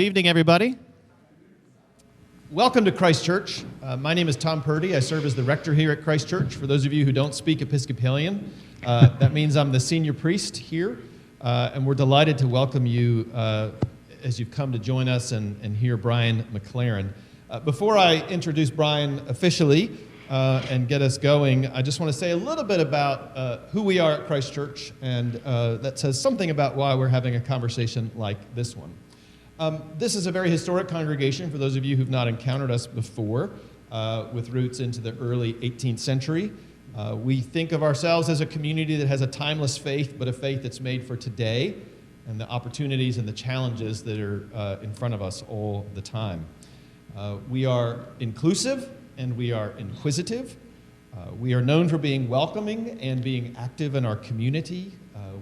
Good evening, everybody. Welcome to Christ Church. My name is Tom Purdy. I serve as the rector here at Christ Church. For those of you who don't speak Episcopalian, that means I'm the senior priest here, and we're delighted to welcome you as you've come to join us and hear Brian McLaren. Before I introduce Brian officially and get us going, I just want to say a little bit about who we are at Christ Church, and that says something about why we're having a conversation like this one. This is a very historic congregation for those of you who've not encountered us before, with roots into the early 18th century. We think of ourselves as a community that has a timeless faith, but a faith that's made for today and the opportunities and the challenges that are in front of us all the time. We are inclusive and we are inquisitive. We are known for being welcoming and being active in our community.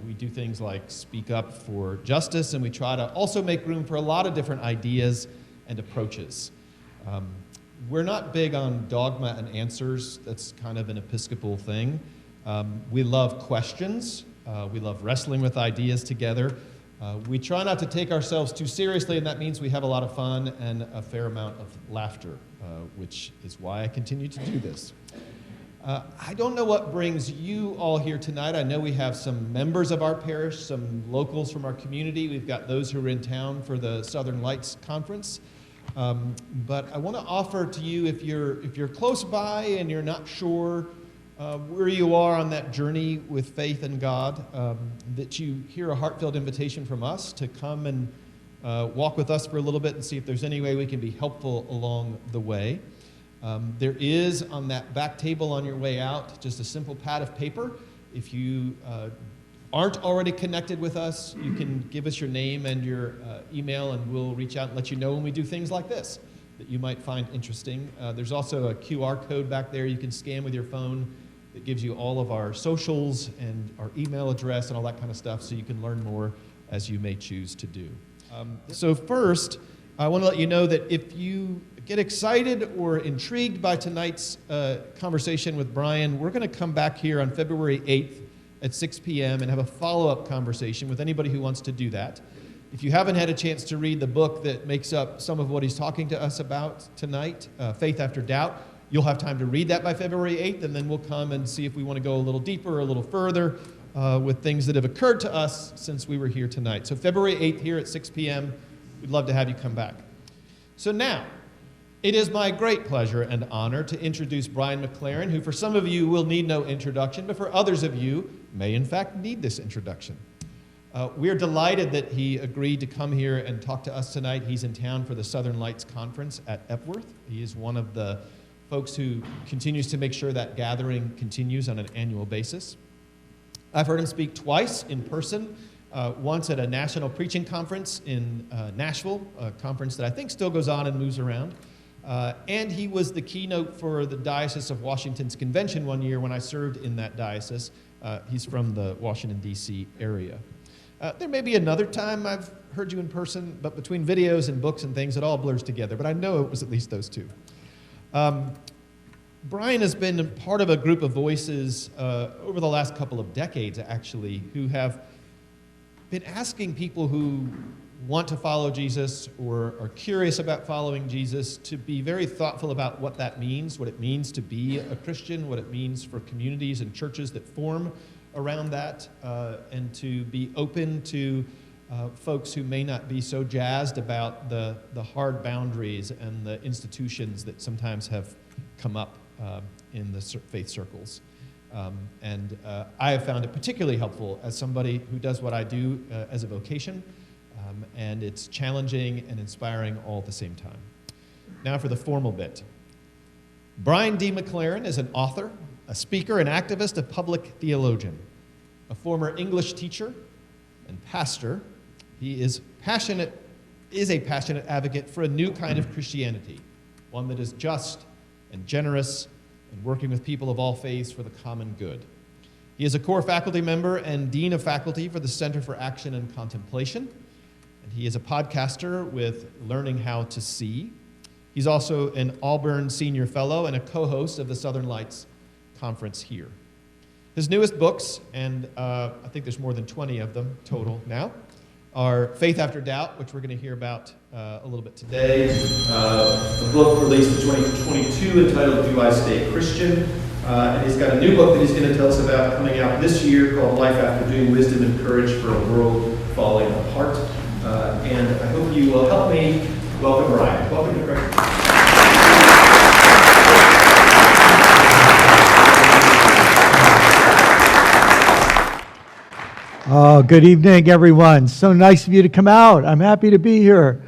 We do things like speak up for justice, and we try to also make room for a lot of different ideas and approaches. We're not big on dogma and answers. That's kind of an Episcopal thing. We love questions. We love wrestling with ideas together. We try not to take ourselves too seriously, and that means we have a lot of fun and a fair amount of laughter, which is why I continue to do this. I don't know what brings you all here tonight. I know we have some members of our parish, some locals from our community. We've got those who are in town for the Southern Lights Conference. But I want to offer to you, if you're close by and you're not sure where you are on that journey with faith in God, that you hear a heartfelt invitation from us to come and walk with us for a little bit and see if there's any way we can be helpful along the way. There is on that back table on your way out just a simple pad of paper. If you aren't already connected with us, you can give us your name and your email, and we'll reach out and let you know when we do things like this that you might find interesting. There's also a QR code back there you can scan with your phone that gives you all of our socials and our email address and all that kind of stuff, so you can learn more as you may choose to do. So first, I want to let you know that if you get excited or intrigued by tonight's conversation with Brian, we're going to come back here on February 8th at 6 p.m. and have a follow-up conversation with anybody who wants to do that. If you haven't had a chance to read the book that makes up some of what he's talking to us about tonight, Faith After Doubt, you'll have time to read that by February 8th, and then we'll come and see if we want to go a little deeper, a little further with things that have occurred to us since we were here tonight. So February 8th here at 6 p.m., we'd love to have you come back. So now, it is my great pleasure and honor to introduce Brian McLaren, who for some of you will need no introduction, but for others of you may in fact need this introduction. We are delighted that he agreed to come here and talk to us tonight. He's in town for the Southern Lights Conference at Epworth. He is one of the folks who continues to make sure that gathering continues on an annual basis. I've heard him speak twice in person, once at a national preaching conference in Nashville, a conference that I think still goes on and moves around. And he was the keynote for the Diocese of Washington's convention one year when I served in that diocese. He's from the Washington, D.C. area. There may be another time I've heard you in person, but between videos and books and things, it all blurs together. But I know it was at least those two. Brian has been part of a group of voices over the last couple of decades, actually, who have been asking people who want to follow Jesus or are curious about following Jesus to be very thoughtful about what that means, what it means to be a Christian, what it means for communities and churches that form around that, and to be open to folks who may not be so jazzed about the hard boundaries and the institutions that sometimes have come up in the faith circles. And I have found it particularly helpful as somebody who does what I do as a vocation, and it's challenging and inspiring all at the same time. Now for the formal bit. Brian D. McLaren is an author, a speaker, an activist, a public theologian, a former English teacher and pastor. He is a passionate advocate for a new kind of Christianity, one that is just and generous and working with people of all faiths for the common good. He is a core faculty member and dean of faculty for the Center for Action and Contemplation, and he is a podcaster with Learning How to See. He's also an Auburn Senior Fellow and a co-host of the Southern Lights Conference here. His newest books, and I think there's more than 20 of them total now, are Faith After Doubt, which we're going to hear about a little bit today, a book released in 2022 entitled Do I Stay Christian? And he's got a new book that he's going to tell us about coming out this year called Life After Doom, Wisdom and Courage for a World Falling Apart. And I hope you will help me welcome Ryan. Welcome to Christ. Oh, good evening, everyone. So nice of you to come out. I'm happy to be here.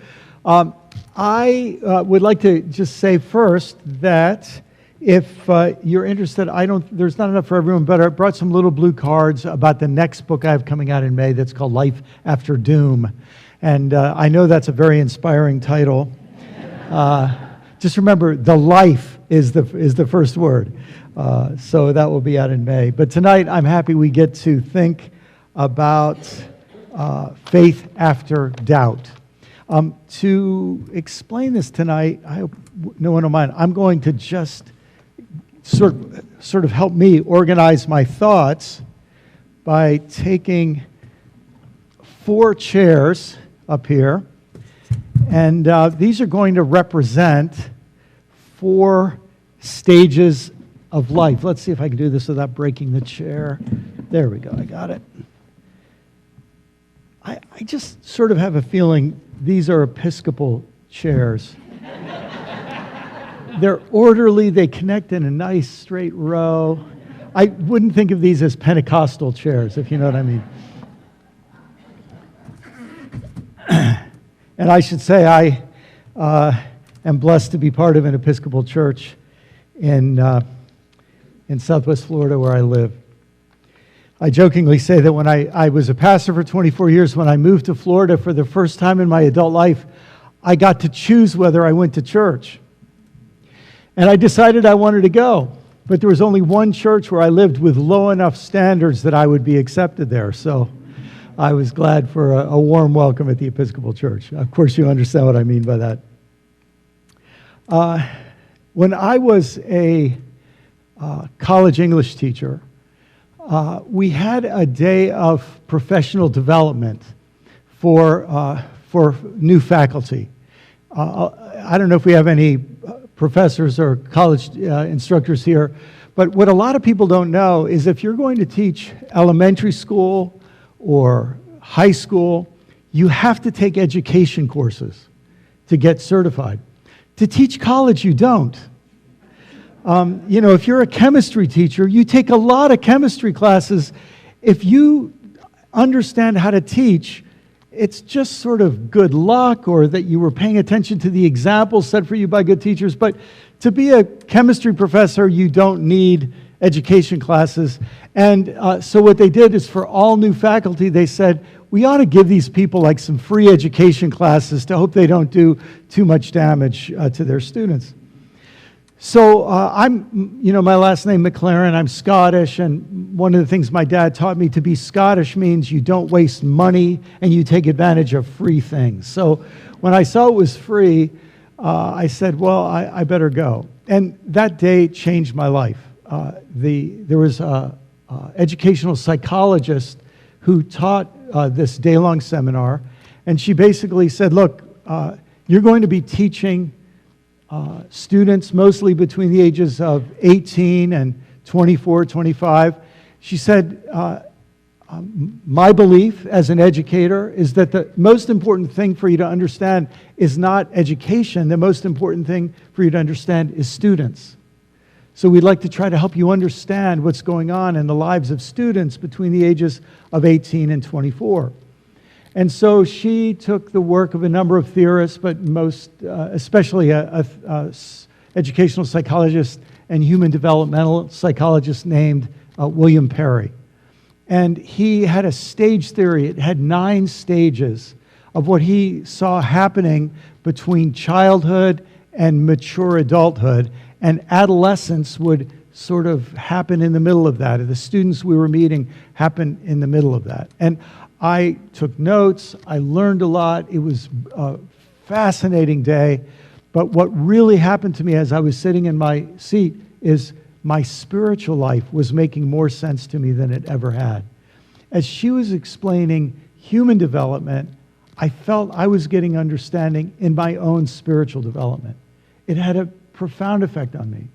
I would like to just say first that if you're interested, there's not enough for everyone, but I brought some little blue cards about the next book I have coming out in May that's called Life After Doom. And I know that's a very inspiring title. Just remember, the life is the first word. So that will be out in May. But tonight, I'm happy we get to think about faith after doubt. To explain this tonight, I hope no one will mind, I'm going to just sort of help me organize my thoughts by taking 4 chairs up here, and these are going to represent 4 stages of life. Let's see if I can do this without breaking the chair. There we go, I got it. I just sort of have a feeling these are Episcopal chairs. They're orderly, they connect in a nice straight row. I wouldn't think of these as Pentecostal chairs, if you know what I mean. And I should say I am blessed to be part of an Episcopal church in Southwest Florida where I live. I jokingly say that when I was a pastor for 24 years, when I moved to Florida for the first time in my adult life, I got to choose whether I went to church. And I decided I wanted to go. But there was only one church where I lived with low enough standards that I would be accepted there. So I was glad for a warm welcome at the Episcopal Church. Of course, you understand what I mean by that. When I was a college English teacher, we had a day of professional development for new faculty. I don't know if we have any professors or college instructors here, but what a lot of people don't know is if you're going to teach elementary school or high school, you have to take education courses to get certified. To teach college, you don't. If you're a chemistry teacher, you take a lot of chemistry classes. If you understand how to teach, it's just sort of good luck or that you were paying attention to the examples set for you by good teachers. But to be a chemistry professor, you don't need education classes. And so what they did is for all new faculty, they said, we ought to give these people like some free education classes to hope they don't do too much damage to their students. So my last name McLaren, I'm Scottish, and one of the things my dad taught me, to be Scottish means you don't waste money and you take advantage of free things. So when I saw it was free, I said, well, I better go. And that day changed my life. There was an educational psychologist who taught this day-long seminar, and she basically said, look, you're going to be teaching students mostly between the ages of 18 and 24, 25. She said, my belief as an educator is that the most important thing for you to understand is not education. The most important thing for you to understand is students. So we'd like to try to help you understand what's going on in the lives of students between the ages of 18 and 24. And so she took the work of a number of theorists, but especially a educational psychologist and human developmental psychologist named William Perry. And he had a stage theory. It had 9 stages of what he saw happening between childhood and mature adulthood. And adolescence would sort of happen in the middle of that. The students we were meeting happened in the middle of that. And I took notes. I learned a lot. It was a fascinating day. But what really happened to me as I was sitting in my seat is my spiritual life was making more sense to me than it ever had. As she was explaining human development, I felt I was getting understanding in my own spiritual development. It had a profound effect on me.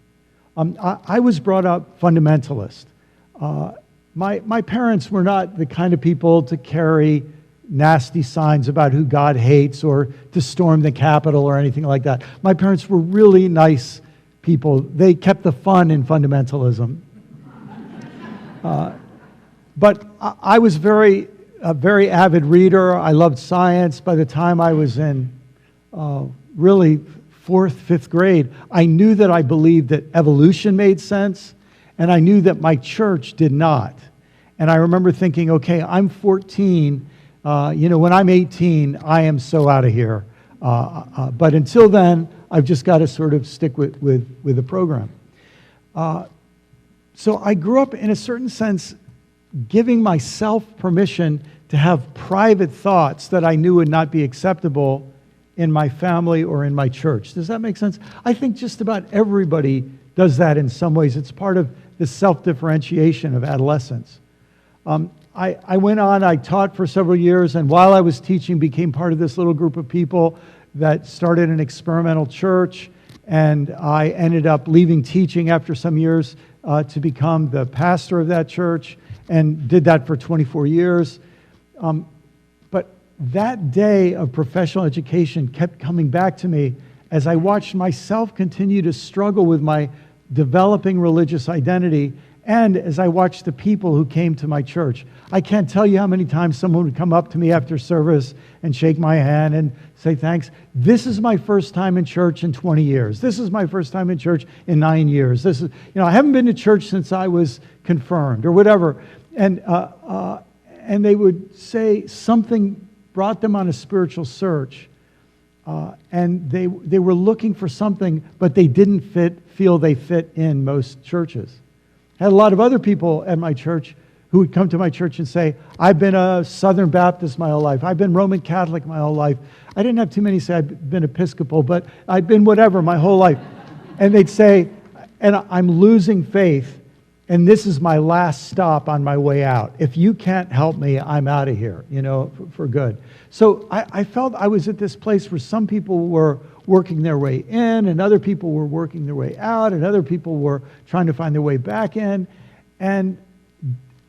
I was brought up fundamentalist. My parents were not the kind of people to carry nasty signs about who God hates or to storm the Capitol or anything like that. My parents were really nice people. They kept the fun in fundamentalism. But I was a very avid reader. I loved science. By the time I was in really 4th, 5th grade, I knew that I believed that evolution made sense, and I knew that my church did not. And I remember thinking, okay, I'm 14. When I'm 18, I am so out of here. But until then, I've just got to sort of stick with the program. So I grew up, in a certain sense, giving myself permission to have private thoughts that I knew would not be acceptable in my family or in my church. Does that make sense? I think just about everybody does that in some ways. It's part of the self-differentiation of adolescence. I went on, I taught for several years, and while I was teaching, became part of this little group of people that started an experimental church, and I ended up leaving teaching after some years to become the pastor of that church, and did that for 24 years. But that day of professional education kept coming back to me as I watched myself continue to struggle with my developing religious identity, and as I watched the people who came to my church. I can't tell you how many times someone would come up to me after service and shake my hand and say, thanks. This is my first time in church in 20 years. This is my first time in church in 9 years. This is, I haven't been to church since I was confirmed or whatever. And they would say something brought them on a spiritual search. And they were looking for something, but they didn't feel they fit in most churches. I had a lot of other people at my church who would come to my church and say, I've been a Southern Baptist my whole life. I've been Roman Catholic my whole life. I didn't have too many say I've been Episcopal, but I've been whatever my whole life. And they'd say, and I'm losing faith, and this is my last stop on my way out. If you can't help me, I'm out of here, for good. So I felt I was at this place where some people were working their way in, and other people were working their way out, and other people were trying to find their way back in. And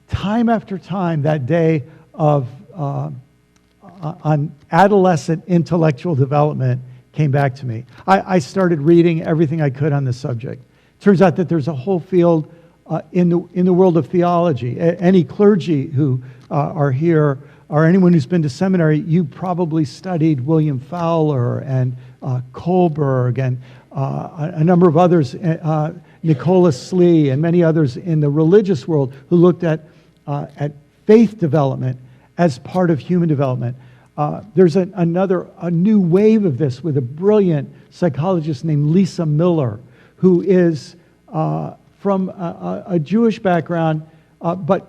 time after time, that day of on adolescent intellectual development came back to me. I started reading everything I could on the subject. Turns out that there's a whole field in the world of theology. Any clergy who are here, or anyone who's been to seminary, you probably studied William Fowler and Kohlberg and a number of others, Nicholas Slee and many others in the religious world who looked at faith development as part of human development. There's a new wave of this with a brilliant psychologist named Lisa Miller, who is from a Jewish background, but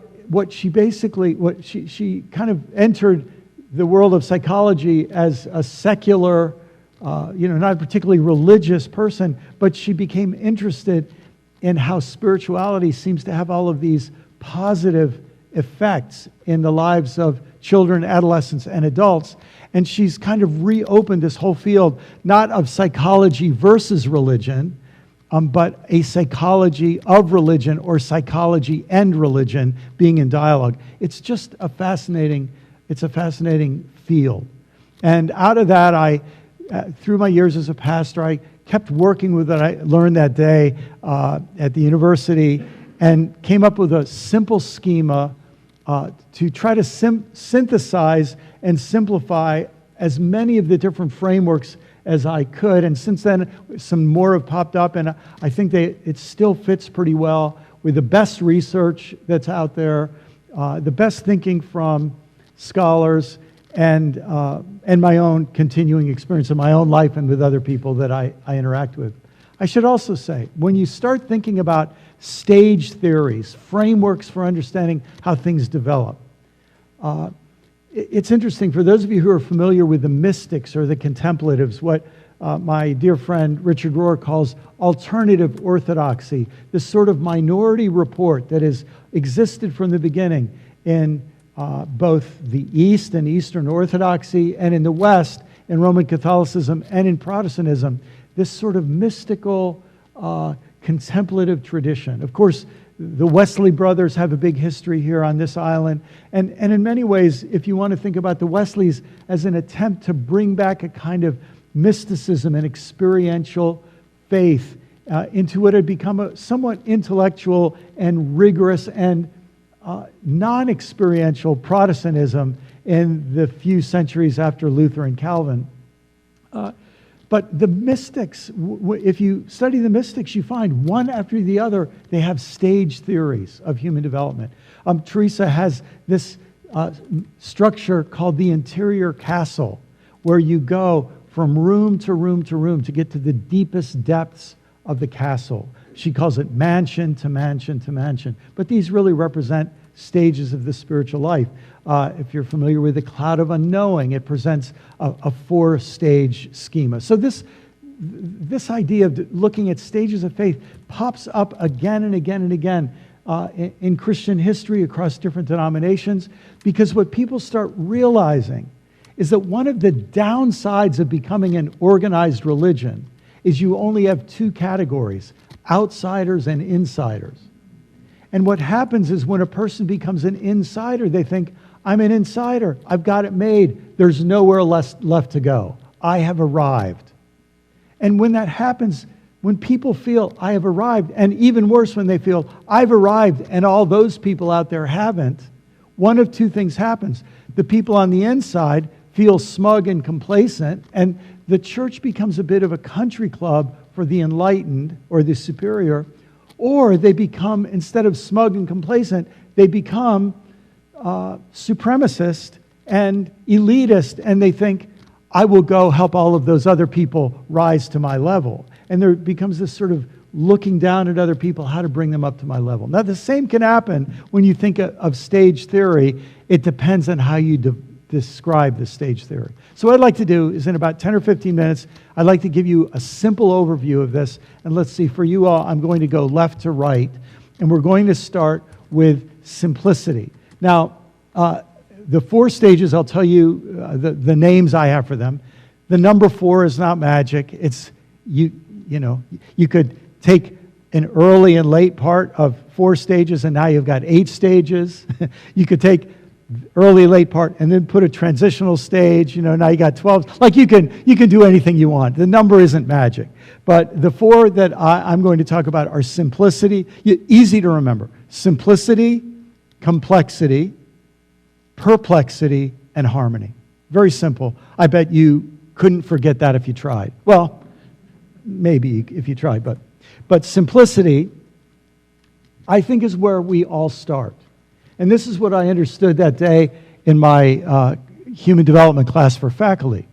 she kind of entered the world of psychology as a secular, not a particularly religious person, but she became interested in how spirituality seems to have all of these positive effects in the lives of children, adolescents, and adults. And she's kind of reopened this whole field, not of psychology versus religion, but a psychology of religion or psychology and religion being in dialogue. It's just a fascinating field. And out of that, through my years as a pastor, I kept working with what I learned that day at the university and came up with a simple schema to try to synthesize and simplify as many of the different frameworks as I could. And since then, some more have popped up, and I think it still fits pretty well with the best research that's out there, the best thinking from scholars, and my own continuing experience in my own life and with other people that I interact with. I should also say, when you start thinking about stage theories, frameworks for understanding how things develop, it's interesting, for those of you who are familiar with the mystics or the contemplatives, what my dear friend Richard Rohr calls alternative orthodoxy, this sort of minority report that has existed from the beginning in both the East and Eastern Orthodoxy, and in the West, in Roman Catholicism and in Protestantism, this sort of mystical, contemplative tradition. Of course, the Wesley brothers have a big history here on this island. And in many ways, if you want to think about the Wesleys as an attempt to bring back a kind of mysticism and experiential faith into what had become a somewhat intellectual and rigorous and non-experiential Protestantism in the few centuries after Luther and Calvin. But the mystics, if you study the mystics, you find one after the other, they have stage theories of human development. Teresa has this structure called the interior castle, where you go from room to room to room to get to the deepest depths of the castle. She calls it mansion to mansion to mansion. But these really represent stages of the spiritual life. If you're familiar with the cloud of unknowing, it presents a four-stage schema. So this idea of looking at stages of faith pops up again and again and again in Christian history across different denominations, because what people start realizing is that one of the downsides of becoming an organized religion is you only have two categories: outsiders and insiders. And what happens is when a person becomes an insider, they think, I'm an insider. I've got it made. There's nowhere left to go. I have arrived. And when that happens, when people feel I have arrived, and even worse, when they feel I've arrived and all those people out there haven't, one of two things happens. The people on the inside feel smug and complacent, and the church becomes a bit of a country club for the enlightened or the superior. Or they become, instead of smug and complacent, they become supremacist and elitist, and they think, I will go help all of those other people rise to my level. And there becomes this sort of looking down at other people, how to bring them up to my level. Now, the same can happen when you think of stage theory. It depends on how you describe the stage theory. So what I'd like to do is in about 10 or 15 minutes, I'd like to give you a simple overview of this. And let's see, for you all, I'm going to go left to right. And we're going to start with simplicity. Now, the four stages, I'll tell you the names I have for them. The number 4 is not magic. It's, you could take an early and late part of 4 stages, and now you've got 8 stages. You could take early, late part, and then put a transitional stage. Now you got 12. Like you can do anything you want. The number isn't magic. But the 4 that I'm going to talk about are simplicity, easy to remember. Simplicity, complexity, perplexity, and harmony. Very simple. I bet you couldn't forget that if you tried. Well, maybe if you tried, but simplicity, I think, is where we all start. And this is what I understood that day in my human development class for faculty.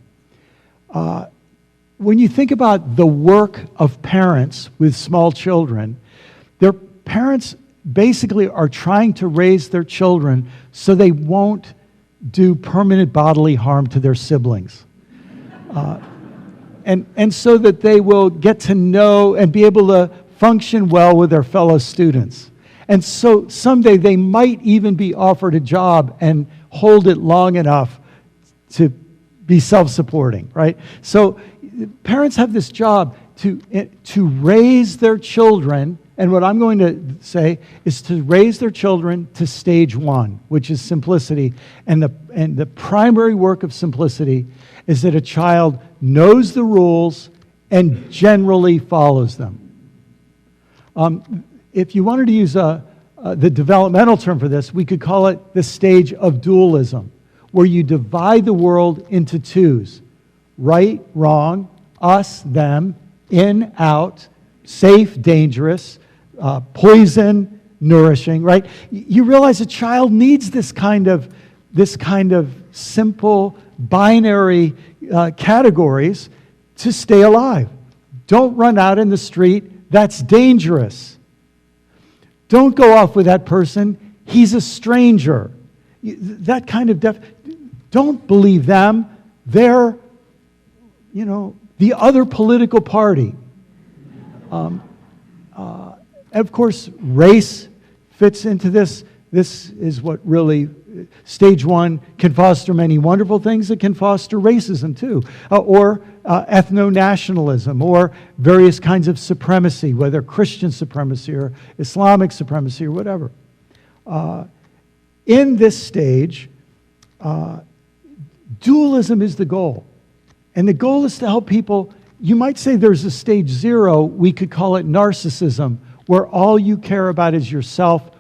When you think about the work of parents with small children, their parents basically are trying to raise their children so they won't do permanent bodily harm to their siblings. And so that they will get to know and be able to function well with their fellow students. And so someday they might even be offered a job and hold it long enough to be self-supporting, right? So parents have this job to raise their children, and what I'm going to say is to raise their children to stage 1, which is simplicity. And the primary work of simplicity is that a child knows the rules and generally follows them. If you wanted to use the developmental term for this, we could call it the stage of dualism, where you divide the world into twos: right, wrong, us, them, in, out, safe, dangerous, poison, nourishing, right? You realize a child needs this kind of simple binary categories to stay alive. Don't run out in the street. That's dangerous. Don't go off with that person. He's a stranger. That kind of don't believe them. They're, the other political party. Of course, race fits into this. This is what really stage one can foster many wonderful things. It can foster racism too, or ethno-nationalism, or various kinds of supremacy, whether Christian supremacy or Islamic supremacy or whatever. In this stage, dualism is the goal. And the goal is to help people. You might say there's a stage 0, we could call it narcissism, where all you care about is yourself.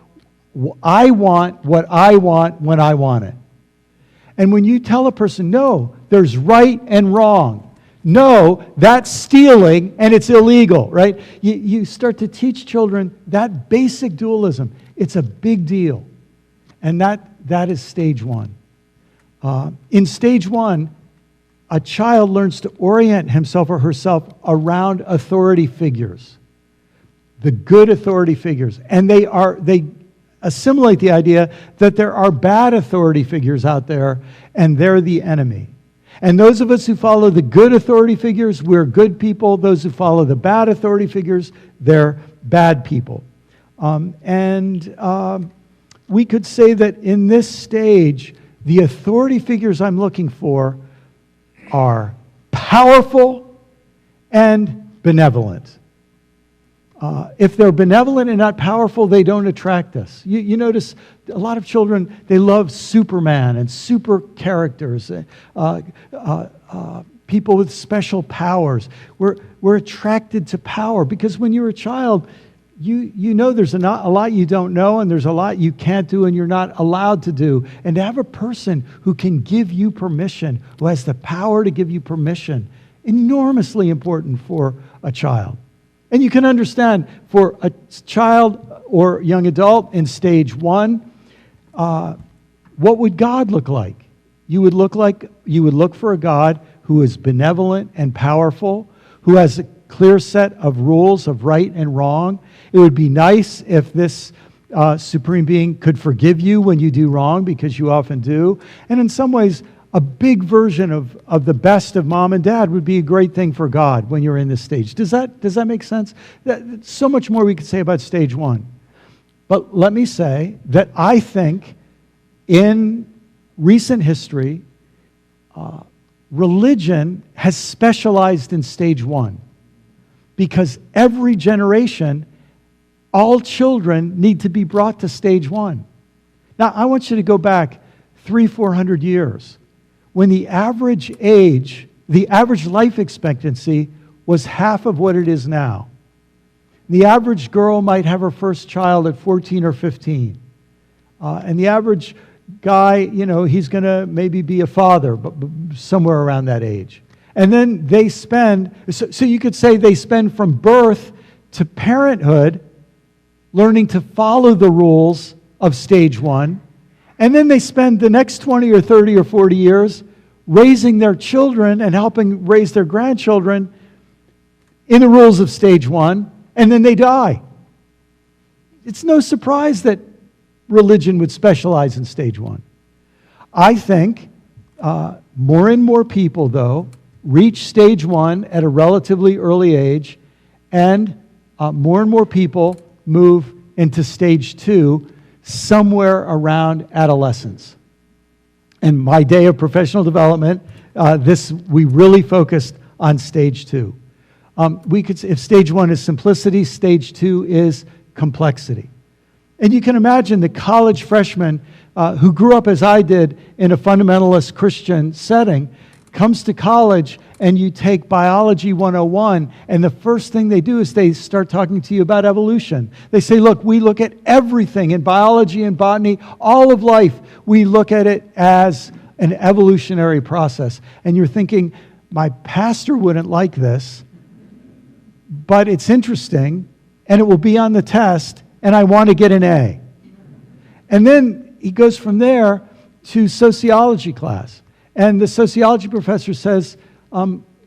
I want what I want when I want it. And when you tell a person, no, there's right and wrong. No, that's stealing and it's illegal, right? You start to teach children that basic dualism. It's a big deal. And that is stage 1. In stage 1, a child learns to orient himself or herself around authority figures, the good authority figures. And they assimilate the idea that there are bad authority figures out there, and they're the enemy. And those of us who follow the good authority figures, we're good people. Those who follow the bad authority figures, they're bad people. We could say that in this stage, the authority figures I'm looking for are powerful and benevolent. If they're benevolent and not powerful, they don't attract us. You notice a lot of children, they love Superman and super characters, people with special powers. We're attracted to power because when you're a child, you know there's a lot you don't know, and there's a lot you can't do and you're not allowed to do. And to have a person who can give you permission, who has the power to give you permission, enormously important for a child. And you can understand for a child or young adult in stage 1, what would God look like? You would look for a God who is benevolent and powerful, who has a clear set of rules of right and wrong. It would be nice if this supreme being could forgive you when you do wrong, because you often do. And in some ways, a big version of the best of mom and dad would be a great thing for God when you're in this stage. Does that make sense? So much more we could say about stage 1. But let me say that I think in recent history, religion has specialized in stage 1. Because every generation, all children need to be brought to stage 1. Now, I want you to go back 300-400 years, when the average life expectancy was half of what it is now. The average girl might have her first child at 14 or 15. And the average guy, he's going to maybe be a father, but somewhere around that age. And then they spend, so you could say they spend from birth to parenthood learning to follow the rules of stage 1. And then they spend the next 20 or 30 or 40 years raising their children and helping raise their grandchildren in the rules of stage 1, and then they die. It's no surprise that religion would specialize in stage 1. I think more and more people, though, reach stage 1 at a relatively early age, and more and more people move into stage 2 somewhere around adolescence. In my day of professional development, we really focused on stage 2. If stage 1 is simplicity, stage 2 is complexity. And you can imagine the college freshman who grew up as I did in a fundamentalist Christian setting comes to college, and you take Biology 101, and the first thing they do is they start talking to you about evolution. They say, look, we look at everything in biology and botany, all of life, we look at it as an evolutionary process. And you're thinking, my pastor wouldn't like this, but it's interesting, and it will be on the test, and I want to get an A. And then he goes from there to sociology class. And the sociology professor says,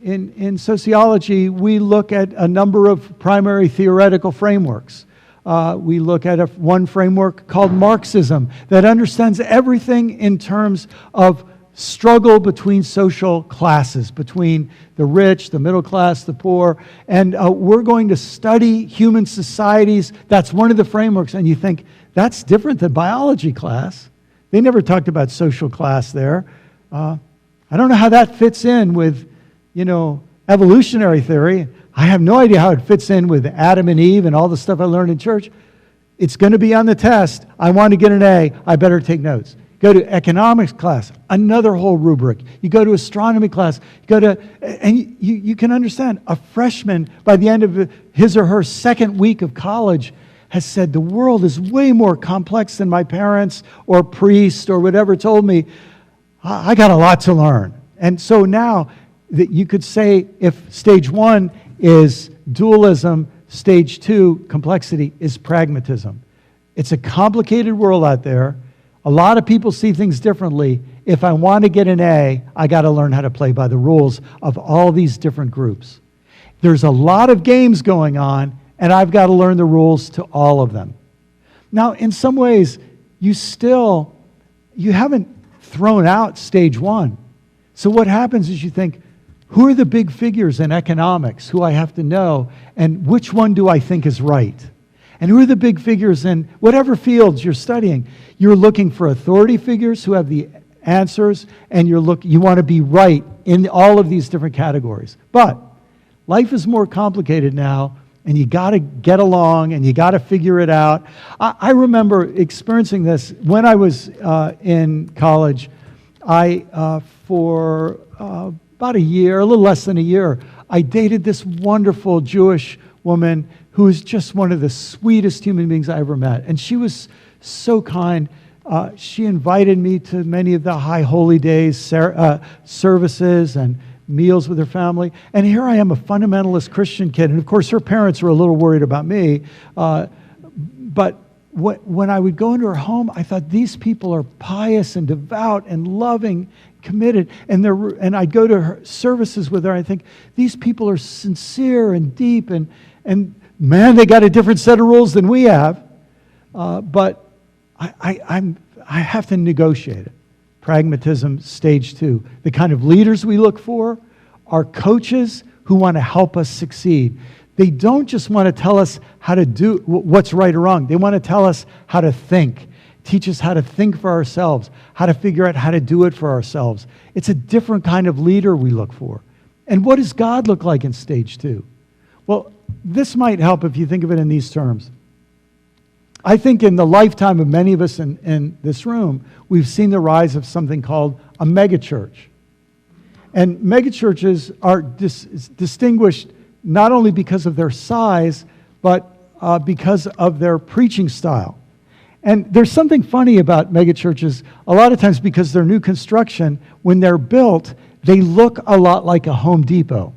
in sociology, we look at a number of primary theoretical frameworks. We look at one framework called Marxism that understands everything in terms of struggle between social classes, between the rich, the middle class, the poor. And we're going to study human societies. That's one of the frameworks. And you think, that's different than biology class. They never talked about social class there. I don't know how that fits in with, evolutionary theory. I have no idea how it fits in with Adam and Eve and all the stuff I learned in church. It's going to be on the test. I want to get an A. I better take notes. Go to economics class, another whole rubric. You go to astronomy class, and you can understand a freshman by the end of his or her second week of college has said the world is way more complex than my parents or priest or whatever told me. I got a lot to learn. And so now that you could say if stage 1 is dualism, stage 2, complexity, is pragmatism. It's a complicated world out there. A lot of people see things differently. If I want to get an A, I got to learn how to play by the rules of all these different groups. There's a lot of games going on, and I've got to learn the rules to all of them. Now, in some ways, you haven't thrown out stage 1. So what happens is you think, who are the big figures in economics who I have to know, and which one do I think is right? And who are the big figures in whatever fields you're studying? You're looking for authority figures who have the answers, and you want to be right in all of these different categories. But life is more complicated now, and you got to get along, and you got to figure it out. I remember experiencing this when I was in college. For about a year, a little less than a year, I dated this wonderful Jewish woman who was just one of the sweetest human beings I ever met. And she was so kind. She invited me to many of the high holy days, services and meals with her family. And here I am, a fundamentalist Christian kid. And of course, her parents were a little worried about me. But when I would go into her home, I thought, these people are pious and devout and loving, committed. And I'd go to her services with her. I think, these people are sincere and deep. And man, they got a different set of rules than we have. But I have to negotiate it. Pragmatism, stage 2. The kind of leaders we look for are coaches who want to help us succeed. They don't just want to tell us how to do what's right or wrong. They want to tell us how to think, teach us how to think for ourselves, how to figure out how to do it for ourselves. It's a different kind of leader we look for. And what does God look like in stage 2? Well, this might help if you think of it in these terms. I think in the lifetime of many of us in this room, we've seen the rise of something called a megachurch. And megachurches are distinguished not only because of their size, but because of their preaching style. And there's something funny about megachurches. A lot of times because they're new construction, when they're built, they look a lot like a Home Depot.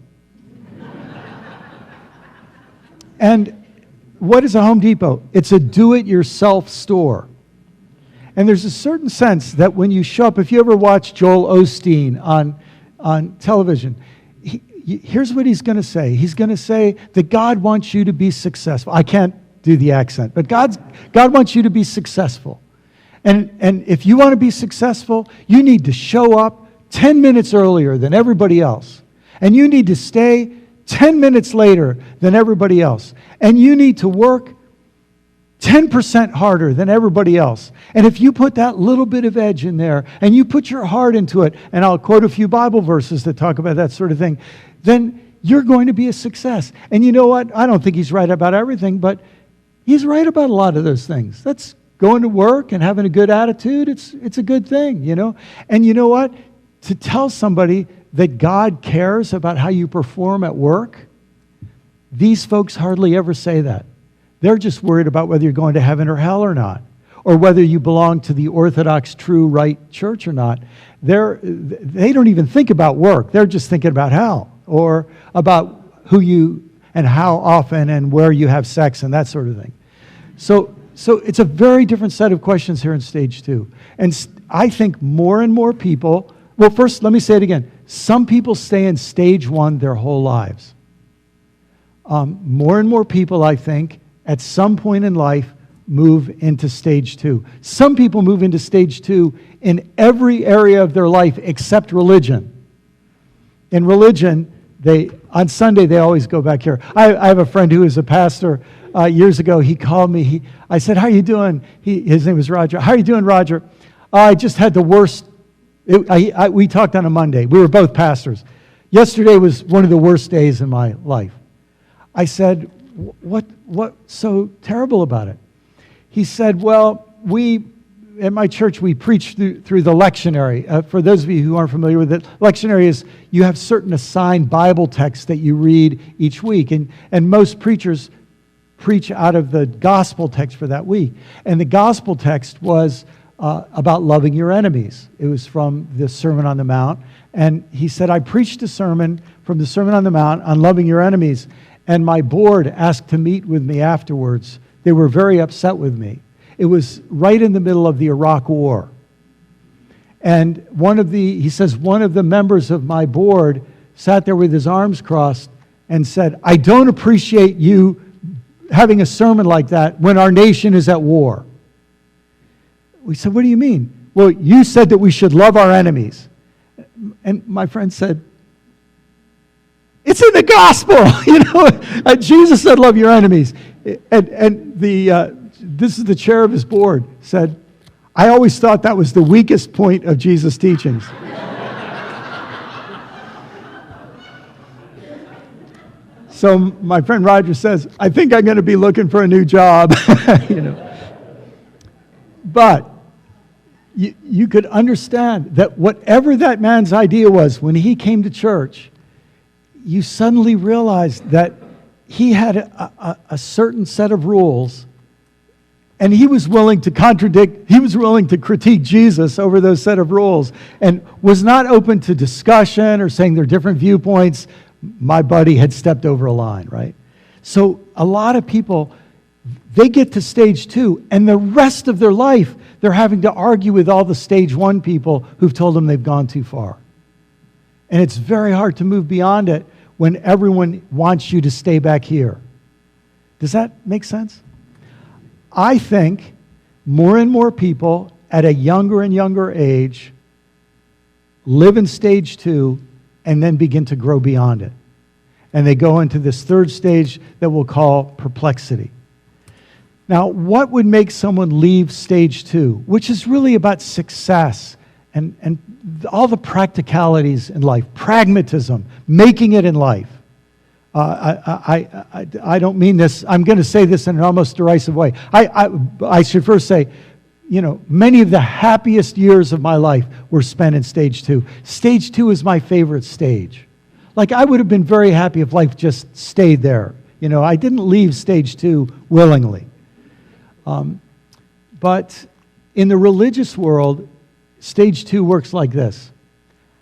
And what is a Home Depot? It's a do-it-yourself store. And there's a certain sense that when you show up, if you ever watch Joel Osteen on television, here's what he's going to say. He's going to say that God wants you to be successful. I can't do the accent, but God wants you to be successful. And if you want to be successful, you need to show up 10 minutes earlier than everybody else. And you need to stay 10 minutes later than everybody else. And you need to work 10% harder than everybody else. And if you put that little bit of edge in there, and you put your heart into it, and I'll quote a few Bible verses that talk about that sort of thing, then you're going to be a success. And you know what? I don't think he's right about everything, but he's right about a lot of those things. That's going to work and having a good attitude. It's a good thing, you know? And you know what? To tell somebody that God cares about how you perform at work, these folks hardly ever say that. They're just worried about whether you're going to heaven or hell or not, or whether you belong to the Orthodox, true, right church or not. They don't even think about work. They're just thinking about hell, or about who you and how often and where you have sex and that sort of thing. So it's a very different set of questions here in stage 2. And I think more and more people, well, first, let me say it again. Some people stay in stage 1 their whole lives. More and more people, I think, at some point in life, move into stage 2. Some people move into stage 2 in every area of their life except religion. In religion, on Sunday, they always go back here. I have a friend who is a pastor. Years ago, he called me. I said, how are you doing? His name was Roger. How are you doing, Roger? I just had the worst. We talked on a Monday. We were both pastors. Yesterday was one of the worst days in my life. I said, what's so terrible about it? He said, well, at my church, we preach through the lectionary. For those of you who aren't familiar with it, lectionary is you have certain assigned Bible texts that you read each week. And most preachers preach out of the gospel text for that week. And the gospel text was about loving your enemies. It was from the Sermon on the Mount. And he said, I preached a sermon from the Sermon on the Mount on loving your enemies. And my board asked to meet with me afterwards. They were very upset with me. It was right in the middle of the Iraq War. And he says, one of the members of my board sat there with his arms crossed and said, I don't appreciate you having a sermon like that when our nation is at war. We said, what do you mean? Well, you said that we should love our enemies. And my friend said, it's in the gospel. Jesus said, love your enemies. And this is the chair of his board, said, I always thought that was the weakest point of Jesus' teachings. So my friend Roger says, I think I'm going to be looking for a new job. But you could understand that whatever that man's idea was when he came to church, you suddenly realized that he had a certain set of rules, and he was willing to critique Jesus over those set of rules, and was not open to discussion or saying there are different viewpoints. My buddy had stepped over a line, right? So a lot of people, they get to stage 2, and the rest of their life, they're having to argue with all the stage 1 people who've told them they've gone too far. And it's very hard to move beyond it when everyone wants you to stay back here. Does that make sense? I think more and more people at a younger and younger age live in stage 2 and then begin to grow beyond it. And they go into this third stage that we'll call perplexity. Now, what would make someone leave stage 2, which is really about success and all the practicalities in life, pragmatism, making it in life? I don't mean this. I'm going to say this in an almost derisive way. I should first say, many of the happiest years of my life were spent in stage 2. Stage 2 is my favorite stage. Like, I would have been very happy if life just stayed there. I didn't leave stage 2 willingly. But in the religious world, stage 2 works like this.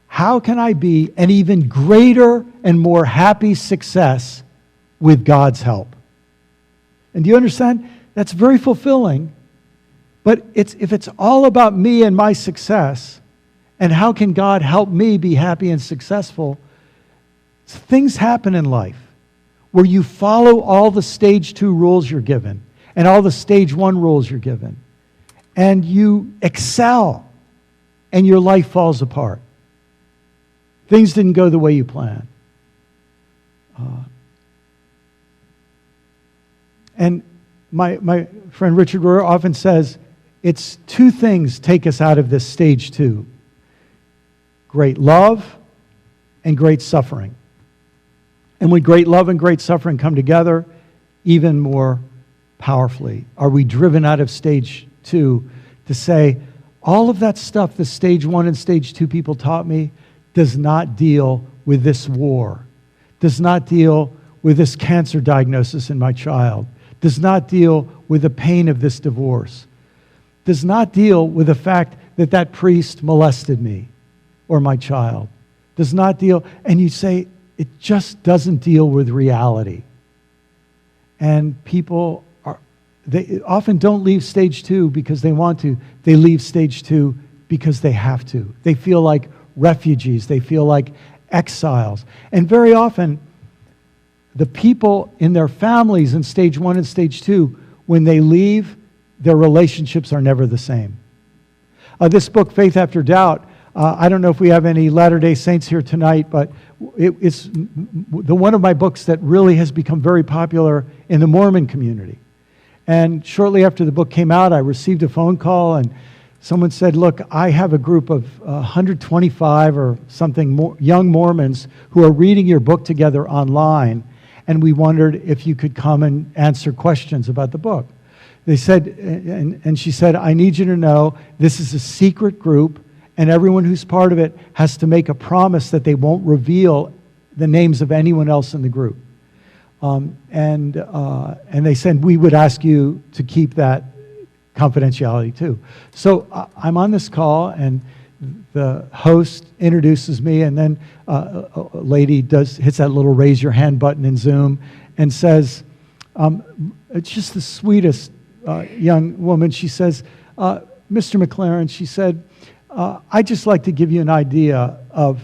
How can I be an even greater and more happy success with God's help? And do you understand? That's very fulfilling. But if it's all about me and my success, and how can God help me be happy and successful, things happen in life where you follow all the stage 2 rules you're given and all the stage 1 rules you're given, and you excel, and your life falls apart. Things didn't go the way you planned. And my friend Richard Rohr often says, it's 2 things take us out of this stage 2. Great love and great suffering. And when great love and great suffering come together, even more powerfully are we driven out of stage 2 to say, all of that stuff the stage 1 and stage 2 people taught me does not deal with this war, does not deal with this cancer diagnosis in my child, does not deal with the pain of this divorce, does not deal with the fact that that priest molested me or my child, does not deal, and you say, it just doesn't deal with reality. And people they often don't leave stage 2 because they want to. They leave stage 2 because they have to. They feel like refugees. They feel like exiles. And very often, the people in their families in stage 1 and stage 2, when they leave, their relationships are never the same. This book, Faith After Doubt, I don't know if we have any Latter-day Saints here tonight, but it's one of my books that really has become very popular in the Mormon community. And shortly after the book came out, I received a phone call, and someone said, look, I have a group of 125 or something more young Mormons who are reading your book together online, and we wondered if you could come and answer questions about the book. They said, and she said, I need you to know this is a secret group, and everyone who's part of it has to make a promise that they won't reveal the names of anyone else in the group. And they said, we would ask you to keep that confidentiality too. So I'm on this call, and the host introduces me, and then a lady hits that little raise your hand button in Zoom and says, it's just the sweetest young woman. She says, Mr. McLaren, she said, I'd just like to give you an idea of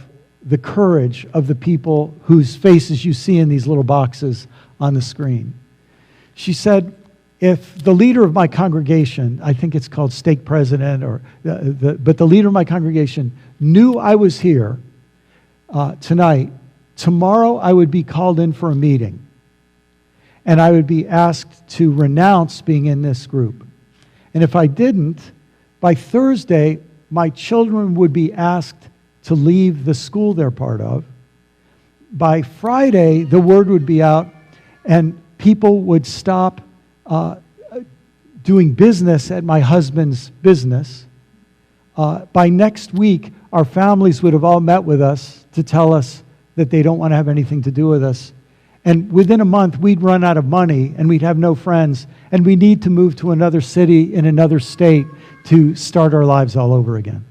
the courage of the people whose faces you see in these little boxes on the screen. She said, if the leader of my congregation, I think it's called stake president, but the leader of my congregation knew I was here tonight, tomorrow I would be called in for a meeting, and I would be asked to renounce being in this group. And if I didn't, by Thursday, my children would be asked to leave the school they're part of. By Friday, the word would be out, and people would stop doing business at my husband's business. By next week, our families would have all met with us to tell us that they don't want to have anything to do with us. And within a month, we'd run out of money, and we'd have no friends, and we need to move to another city in another state to start our lives all over again.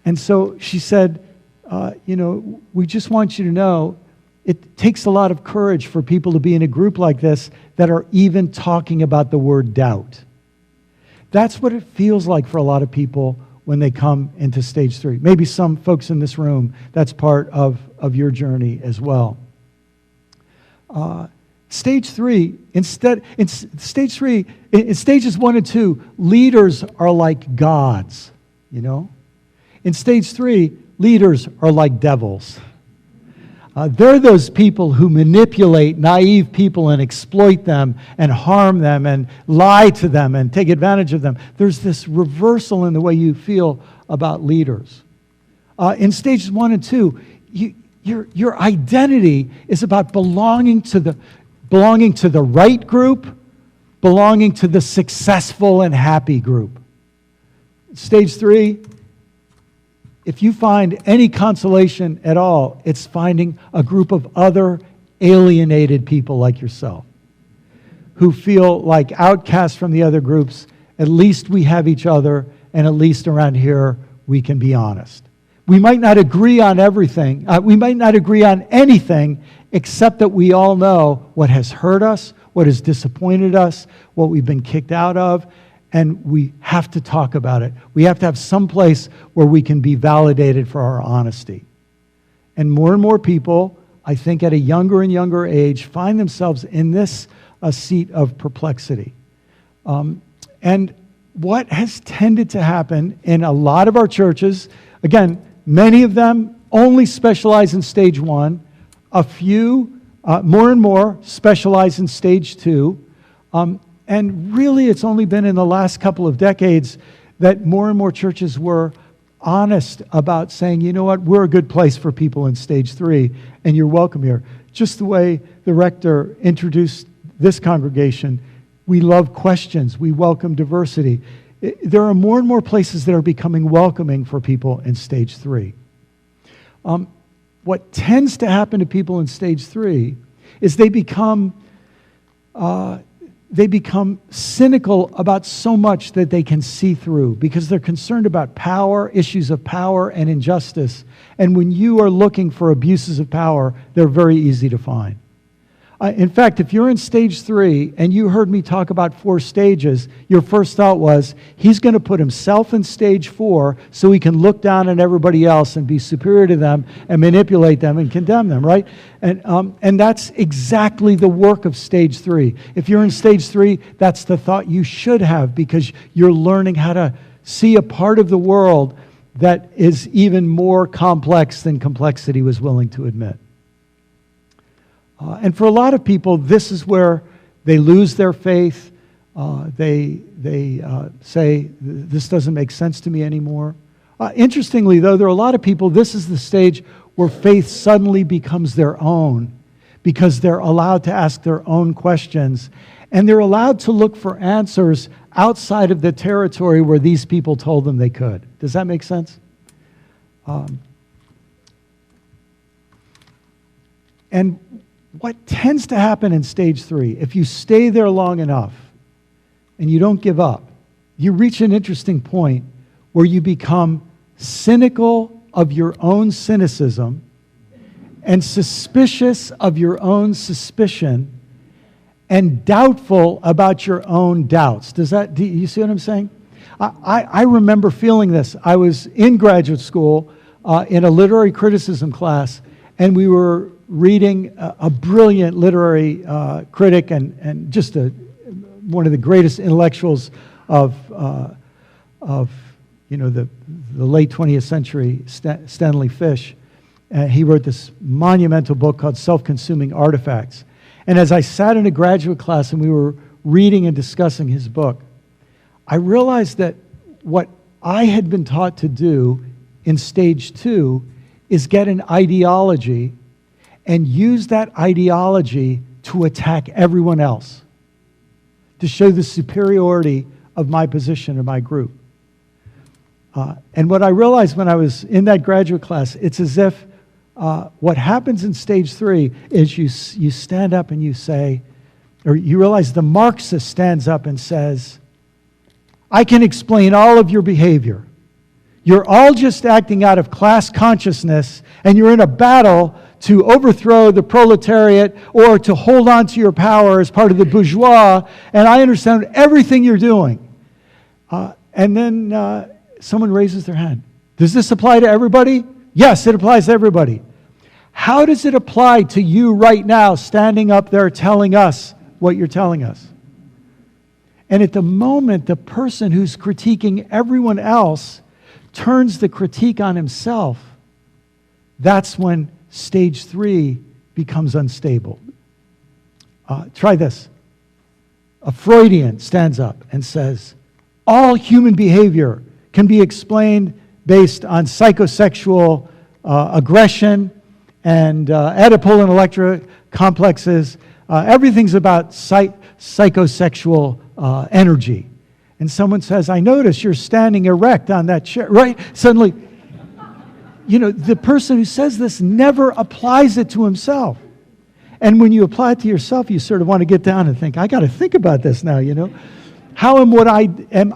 And so she said, we just want you to know it takes a lot of courage for people to be in a group like this that are even talking about the word doubt. That's what it feels like for a lot of people when they come into stage 3. Maybe some folks in this room, that's part of your journey as well. Stage 3, in stages 1 and 2, leaders are like gods, In stage 3, leaders are like devils. They're those people who manipulate naive people and exploit them and harm them and lie to them and take advantage of them. There's this reversal in the way you feel about leaders. In stages 1 and 2, your identity is about belonging to the right group, belonging to the successful and happy group. Stage 3, if you find any consolation at all, it's finding a group of other alienated people like yourself who feel like outcasts from the other groups. At least we have each other, and at least around here we can be honest. We might not agree on everything. We might not agree on anything, except that we all know what has hurt us, what has disappointed us, what we've been kicked out of, and we have to talk about it. We have to have some place where we can be validated for our honesty. And more people, I think at a younger and younger age, find themselves in this seat of perplexity. And what has tended to happen in a lot of our churches, again, many of them only specialize in stage 1. A few, more and more, specialize in stage 2. And really, it's only been in the last couple of decades that more and more churches were honest about saying, you know what, we're a good place for people in stage 3, and you're welcome here. Just the way the rector introduced this congregation, we love questions, we welcome diversity. There are more and more places that are becoming welcoming for people in stage 3. What tends to happen to people in stage 3 is they become cynical about so much that they can see through because they're concerned about power, issues of power and injustice. And when you are looking for abuses of power, they're very easy to find. In fact, if you're in stage 3 and you heard me talk about 4 stages, your first thought was, he's going to put himself in stage 4 so he can look down on everybody else and be superior to them and manipulate them and condemn them, right? And that's exactly the work of stage 3. If you're in stage 3, that's the thought you should have because you're learning how to see a part of the world that is even more complex than complexity was willing to admit. And for a lot of people, this is where they lose their faith. They say, this doesn't make sense to me anymore. Interestingly, though, there are a lot of people, this is the stage where faith suddenly becomes their own because they're allowed to ask their own questions, and they're allowed to look for answers outside of the territory where these people told them they could. Does that make sense? And what tends to happen in stage 3, if you stay there long enough and you don't give up, you reach an interesting point where you become cynical of your own cynicism and suspicious of your own suspicion and doubtful about your own doubts. Do you see what I'm saying? I remember feeling this. I was in graduate school in a literary criticism class, and we were reading a brilliant literary critic and just one of the greatest intellectuals of the late 20th century, Stanley Fish. He wrote this monumental book called Self-Consuming Artifacts. And as I sat in a graduate class and we were reading and discussing his book, I realized that what I had been taught to do in stage 2 is get an ideology and use that ideology to attack everyone else, to show the superiority of my position or my group. And what I realized when I was in that graduate class, it's as if what happens in stage 3 is you stand up and you say, or you realize the Marxist stands up and says, I can explain all of your behavior. You're all just acting out of class consciousness, and you're in a battle to overthrow the proletariat or to hold on to your power as part of the bourgeois, and I understand everything you're doing. And then someone raises their hand. Does this apply to everybody? Yes, it applies to everybody. How does it apply to you right now, standing up there telling us what you're telling us? And at the moment, the person who's critiquing everyone else turns the critique on himself. That's when stage 3 becomes unstable. Try this. A Freudian stands up and says, all human behavior can be explained based on psychosexual aggression and Oedipal and Electra complexes. Everything's about psychosexual energy. And someone says, I notice you're standing erect on that chair, right? Suddenly, the person who says this never applies it to himself. And when you apply it to yourself, you sort of want to get down and think, I got to think about this now, How am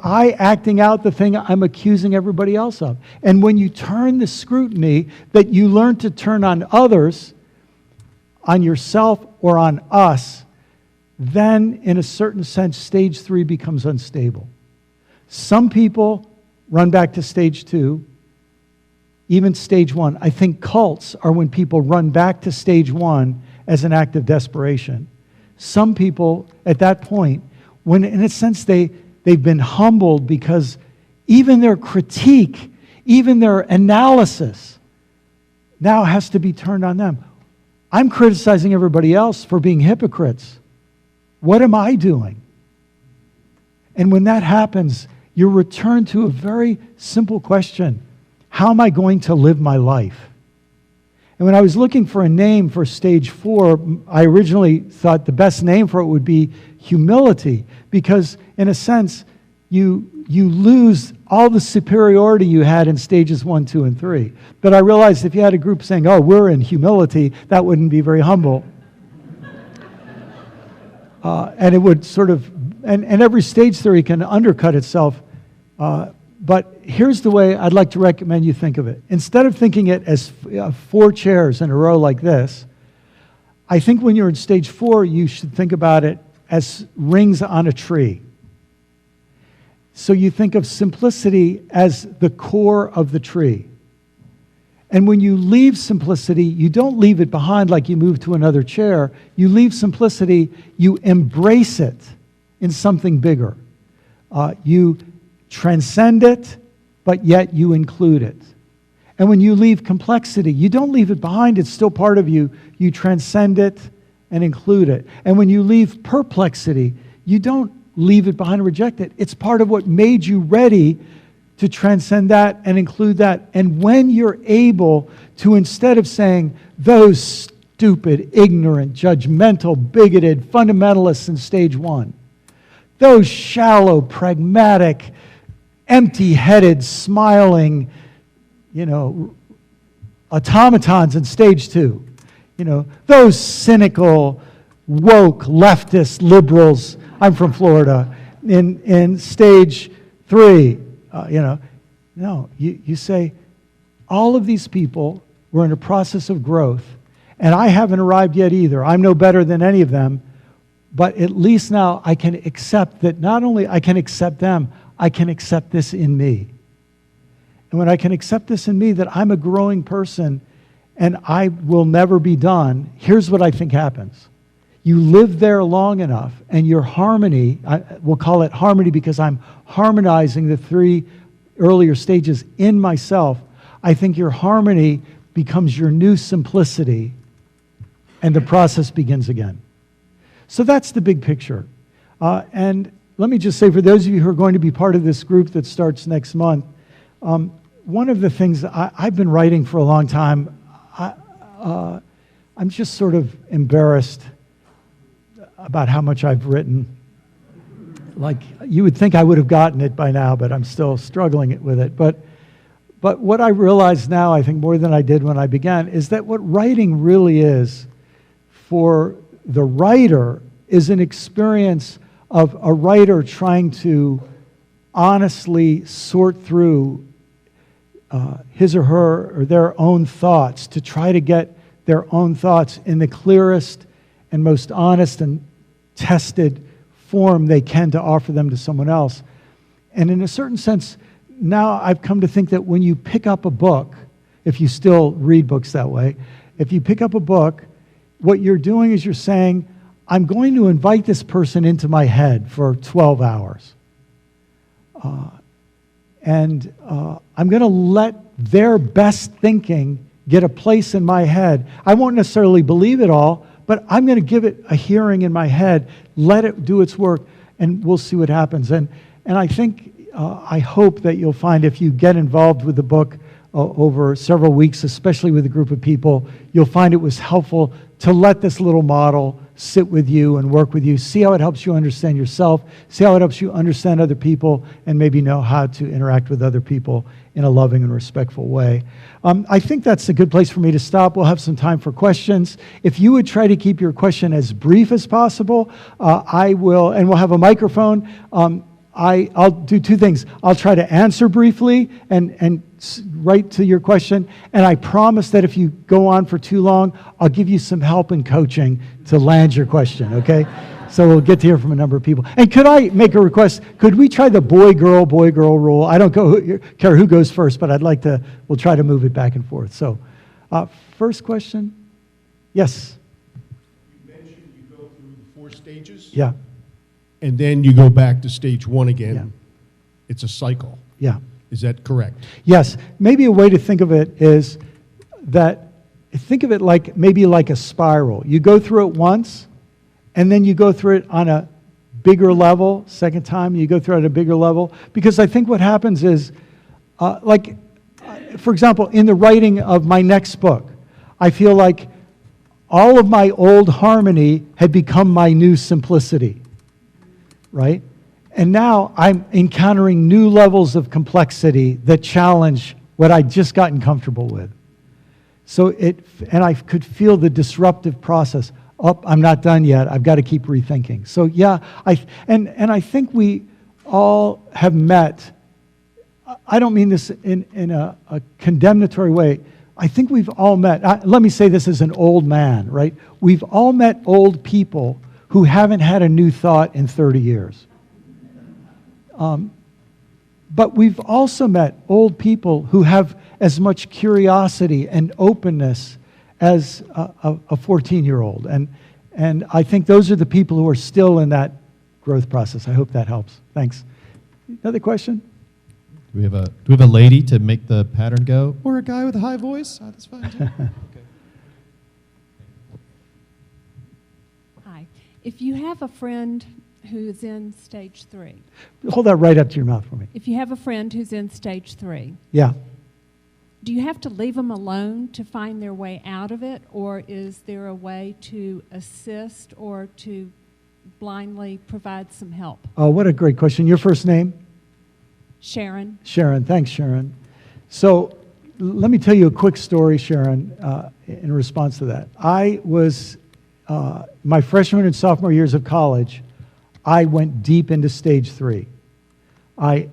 I acting out the thing I'm accusing everybody else of? And when you turn the scrutiny that you learn to turn on others, on yourself or on us, then in a certain sense, stage 3 becomes unstable. Some people run back to stage 2, even stage 1. I think cults are when people run back to stage 1 as an act of desperation. Some people at that point, when in a sense they've been humbled because even their critique, even their analysis now has to be turned on them. I'm criticizing everybody else for being hypocrites. What am I doing? And when that happens, you're returned to a very simple question. How am I going to live my life? And when I was looking for a name for stage 4, I originally thought the best name for it would be humility, because in a sense, you lose all the superiority you had in stages 1, 2, and 3. But I realized if you had a group saying, oh, we're in humility, that wouldn't be very humble. And it would sort of, and every stage theory can undercut itself. But here's the way I'd like to recommend you think of it. Instead of thinking it as 4 chairs in a row like this, I think when you're in stage 4, you should think about it as rings on a tree. So you think of simplicity as the core of the tree. And when you leave simplicity, you don't leave it behind like you move to another chair. You leave simplicity, you embrace it in something bigger. You transcend it, but yet you include it. And when you leave complexity, you don't leave it behind, it's still part of you. You transcend it and include it. And when you leave perplexity, you don't leave it behind and reject it. It's part of what made you ready to transcend that and include that. And when you're able to, instead of saying, those stupid, ignorant, judgmental, bigoted fundamentalists in stage one, those shallow, pragmatic, empty-headed, smiling, automatons in stage two, those cynical, woke, leftist liberals, I'm from Florida, in stage three, no, you say, all of these people were in a process of growth, and I haven't arrived yet either. I'm no better than any of them, but at least now I can accept that not only I can accept them, I can accept this in me. And when I can accept this in me, that I'm a growing person and I will never be done, here's what I think happens. You live there long enough, and your harmony, we'll call it harmony because I'm harmonizing the three earlier stages in myself. I think your harmony becomes your new simplicity, and the process begins again. So that's the big picture. And let me just say, for those of you who are going to be part of this group that starts next month, one of the things I've been writing for a long time, I'm just sort of embarrassed about how much I've written. Like, you would think I would have gotten it by now, but I'm still struggling with it. But what I realize now, I think more than I did when I began, is that what writing really is for the writer is an experience of a writer trying to honestly sort through his or her or their own thoughts, to try to get their own thoughts in the clearest and most honest and tested form they can to offer them to someone else. And in a certain sense, now I've come to think that when you pick up a book, if you still read books that way, if you pick up a book, what you're doing is you're saying, I'm going to invite this person into my head for 12 hours. And I'm going to let their best thinking get a place in my head. I won't necessarily believe it all, but I'm going to give it a hearing in my head, let it do its work, and we'll see what happens. And I think, I hope that you'll find, if you get involved with the book over several weeks, especially with a group of people, you'll find it was helpful to let this little model sit with you and work with you, see how it helps you understand yourself, see how it helps you understand other people, and maybe know how to interact with other people in a loving and respectful way. I think that's a good place for me to stop. We'll have some time for questions. If you would try to keep your question as brief as possible, I will, and we'll have a microphone. I'll do two things. I'll try to answer briefly and right to your question, and I promise that if you go on for too long, I'll give you some help and coaching to land your question, okay? So we'll get to hear from a number of people. And could I make a request? Could we try the boy-girl rule? I don't care who goes first, but we'll try to move it back and forth. So, first question? Yes? You mentioned you go through the 4 stages? Yeah. And then you go back to stage 1 again. Yeah. It's a cycle. Yeah. Is that correct? Yes. Maybe a way to think of it is that, think of it like maybe like a spiral. You go through it once, and then you go through it on a bigger level. Second time, you go through it at a bigger level. Because I think what happens is, for example, in the writing of my next book, I feel like all of my old harmony had become my new simplicity, right? And now I'm encountering new levels of complexity that challenge what I'd just gotten comfortable with. So and I could feel the disruptive process. Oh, I'm not done yet. I've got to keep rethinking. So yeah, I think we all have met. I don't mean this in a condemnatory way. I think we've all met. Let me say this as an old man, right? We've all met old people who haven't had a new thought in 30 years. But we've also met old people who have as much curiosity and openness as a 14-year-old. And I think those are the people who are still in that growth process. I hope that helps. Thanks. Another question? Do we have a lady to make the pattern go? Or a guy with a high voice? Oh, that's fine too. Okay. Hi. If you have a friend who is in stage 3. Hold that right up to your mouth for me. If you have a friend who's in stage 3, Yeah. do you have to leave them alone to find their way out of it, or is there a way to assist or to blindly provide some help? Oh, what a great question. Your first name? Sharon? Sharon. Thanks, Sharon. So let me tell you a quick story, Sharon, in response to that. I was, my freshman and sophomore years of college, I went deep into stage 3. I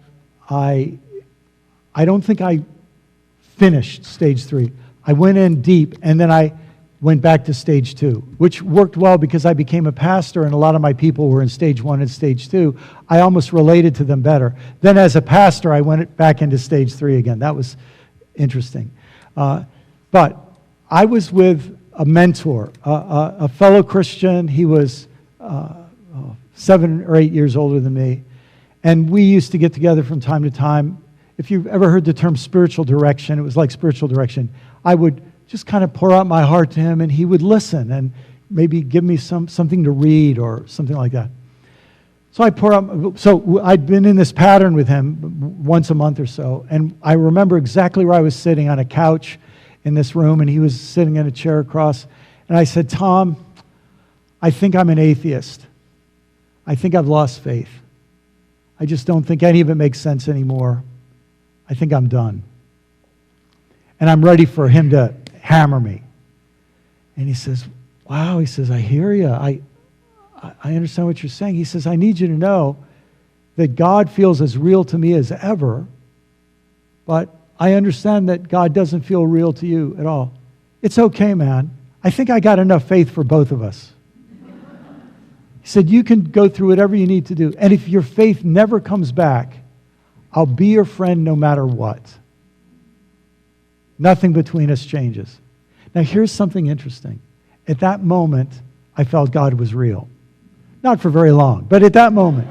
don't think I finished stage 3. I went in deep, and then I went back to stage 2, which worked well because I became a pastor, and a lot of my people were in stage 1 and stage 2. I almost related to them better. Then as a pastor, I went back into stage 3 again. That was interesting. But I was with a mentor, a fellow Christian. He was 7 or 8 years older than me, and we used to get together from time to time. If you've ever heard the term spiritual direction, it was like spiritual direction. I would just kind of pour out my heart to him, and he would listen and maybe give me something to read or something like that. So I'd been in this pattern with him once a month or so, and I remember exactly where I was sitting on a couch in this room, and he was sitting in a chair across, and I said, Tom, I think I'm an atheist. I think I've lost faith. I just don't think any of it makes sense anymore. I think I'm done. And I'm ready for him to hammer me. And he says, wow, he says, I hear you. I understand what you're saying. He says, I need you to know that God feels as real to me as ever, but I understand that God doesn't feel real to you at all. It's okay, man. I think I got enough faith for both of us. He said, you can go through whatever you need to do. And if your faith never comes back, I'll be your friend no matter what. Nothing between us changes. Now, here's something interesting. At that moment, I felt God was real. Not for very long, but at that moment.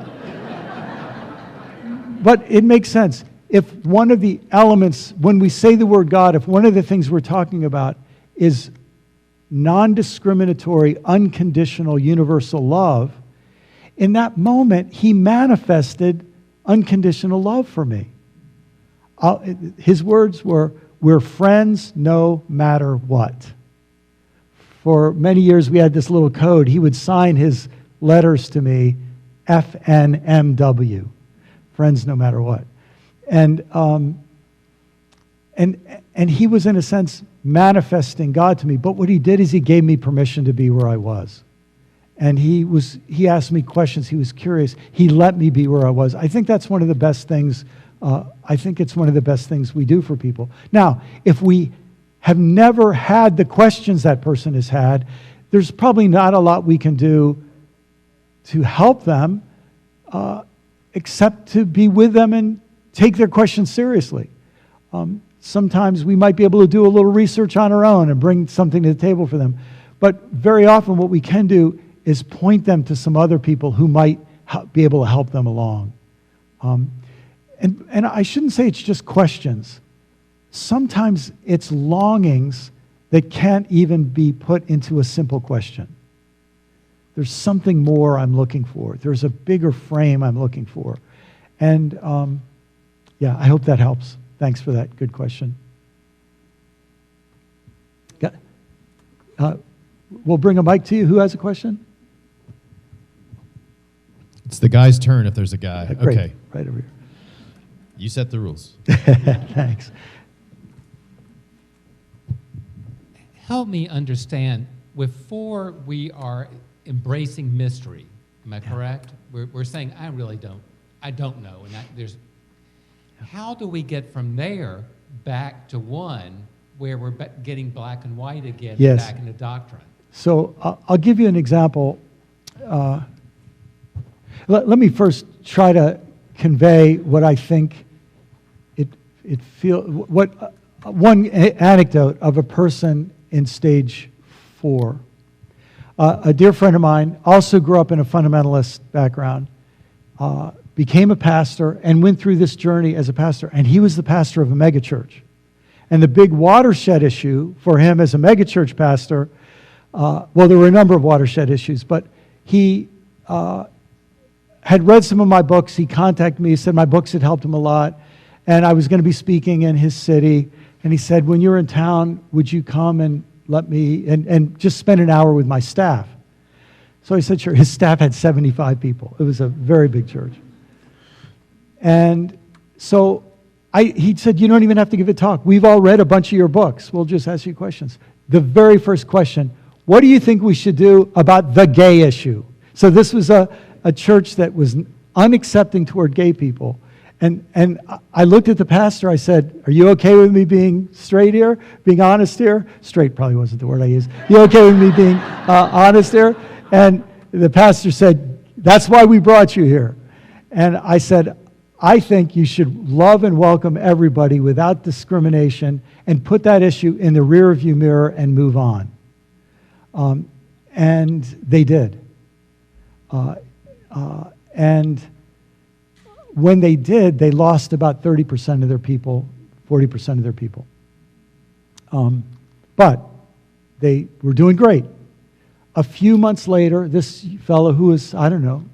But it makes sense. If one of the elements, when we say the word God, if one of the things we're talking about is non-discriminatory, unconditional, universal love, in that moment, he manifested unconditional love for me. His words were, we're friends no matter what. For many years, we had this little code. He would sign his letters to me, FNMW, friends no matter what. And he was, in a sense, manifesting God to me. But what he did is he gave me permission to be where I was. And he asked me questions. He was curious. He let me be where I was. I think that's one of the best things. I think it's one of the best things we do for people. Now, if we have never had the questions that person has had, there's probably not a lot we can do to help them except to be with them and take their questions seriously. Sometimes we might be able to do a little research on our own and bring something to the table for them. But very often what we can do is point them to some other people who might be able to help them along. And I shouldn't say it's just questions. Sometimes it's longings that can't even be put into a simple question. There's something more I'm looking for. There's a bigger frame I'm looking for. And yeah, I hope that helps. Thanks for that. Good question. We'll bring a mic to you. Who has a question? It's the guy's turn if there's a guy. Great. Okay. Right over here. You set the rules. Thanks. Help me understand, before we are embracing mystery, am I correct? We're saying, I don't know. And how do we get from there back to one where we're getting black and white again, Yes. back into doctrine? So I'll give you an example. Let me first try to convey what I think one anecdote of a person in stage 4. A dear friend of mine also grew up in a fundamentalist background, became a pastor, and went through this journey as a pastor. And he was the pastor of a megachurch. And the big watershed issue for him as a megachurch pastor, well, there were a number of watershed issues, but he had read some of my books. He contacted me, said my books had helped him a lot, and I was going to be speaking in his city. And he said, when you're in town, would you come and let me, and just spend an hour with my staff? So I said, sure. His staff had 75 people. It was a very big church. And so he said, you don't even have to give a talk. We've all read a bunch of your books. We'll just ask you questions. The very first question, what do you think we should do about the gay issue? So this was a church that was unaccepting toward gay people. And I looked at the pastor. I said, are you okay with me being straight here, being honest here? Straight probably wasn't the word I used. You okay with me being honest here? And the pastor said, that's why we brought you here. And I said, I think you should love and welcome everybody without discrimination and put that issue in the rearview mirror and move on. And they did. And when they did, they lost about 30% of their people, 40% of their people. But they were doing great. A few months later, this fellow who was, I don't know,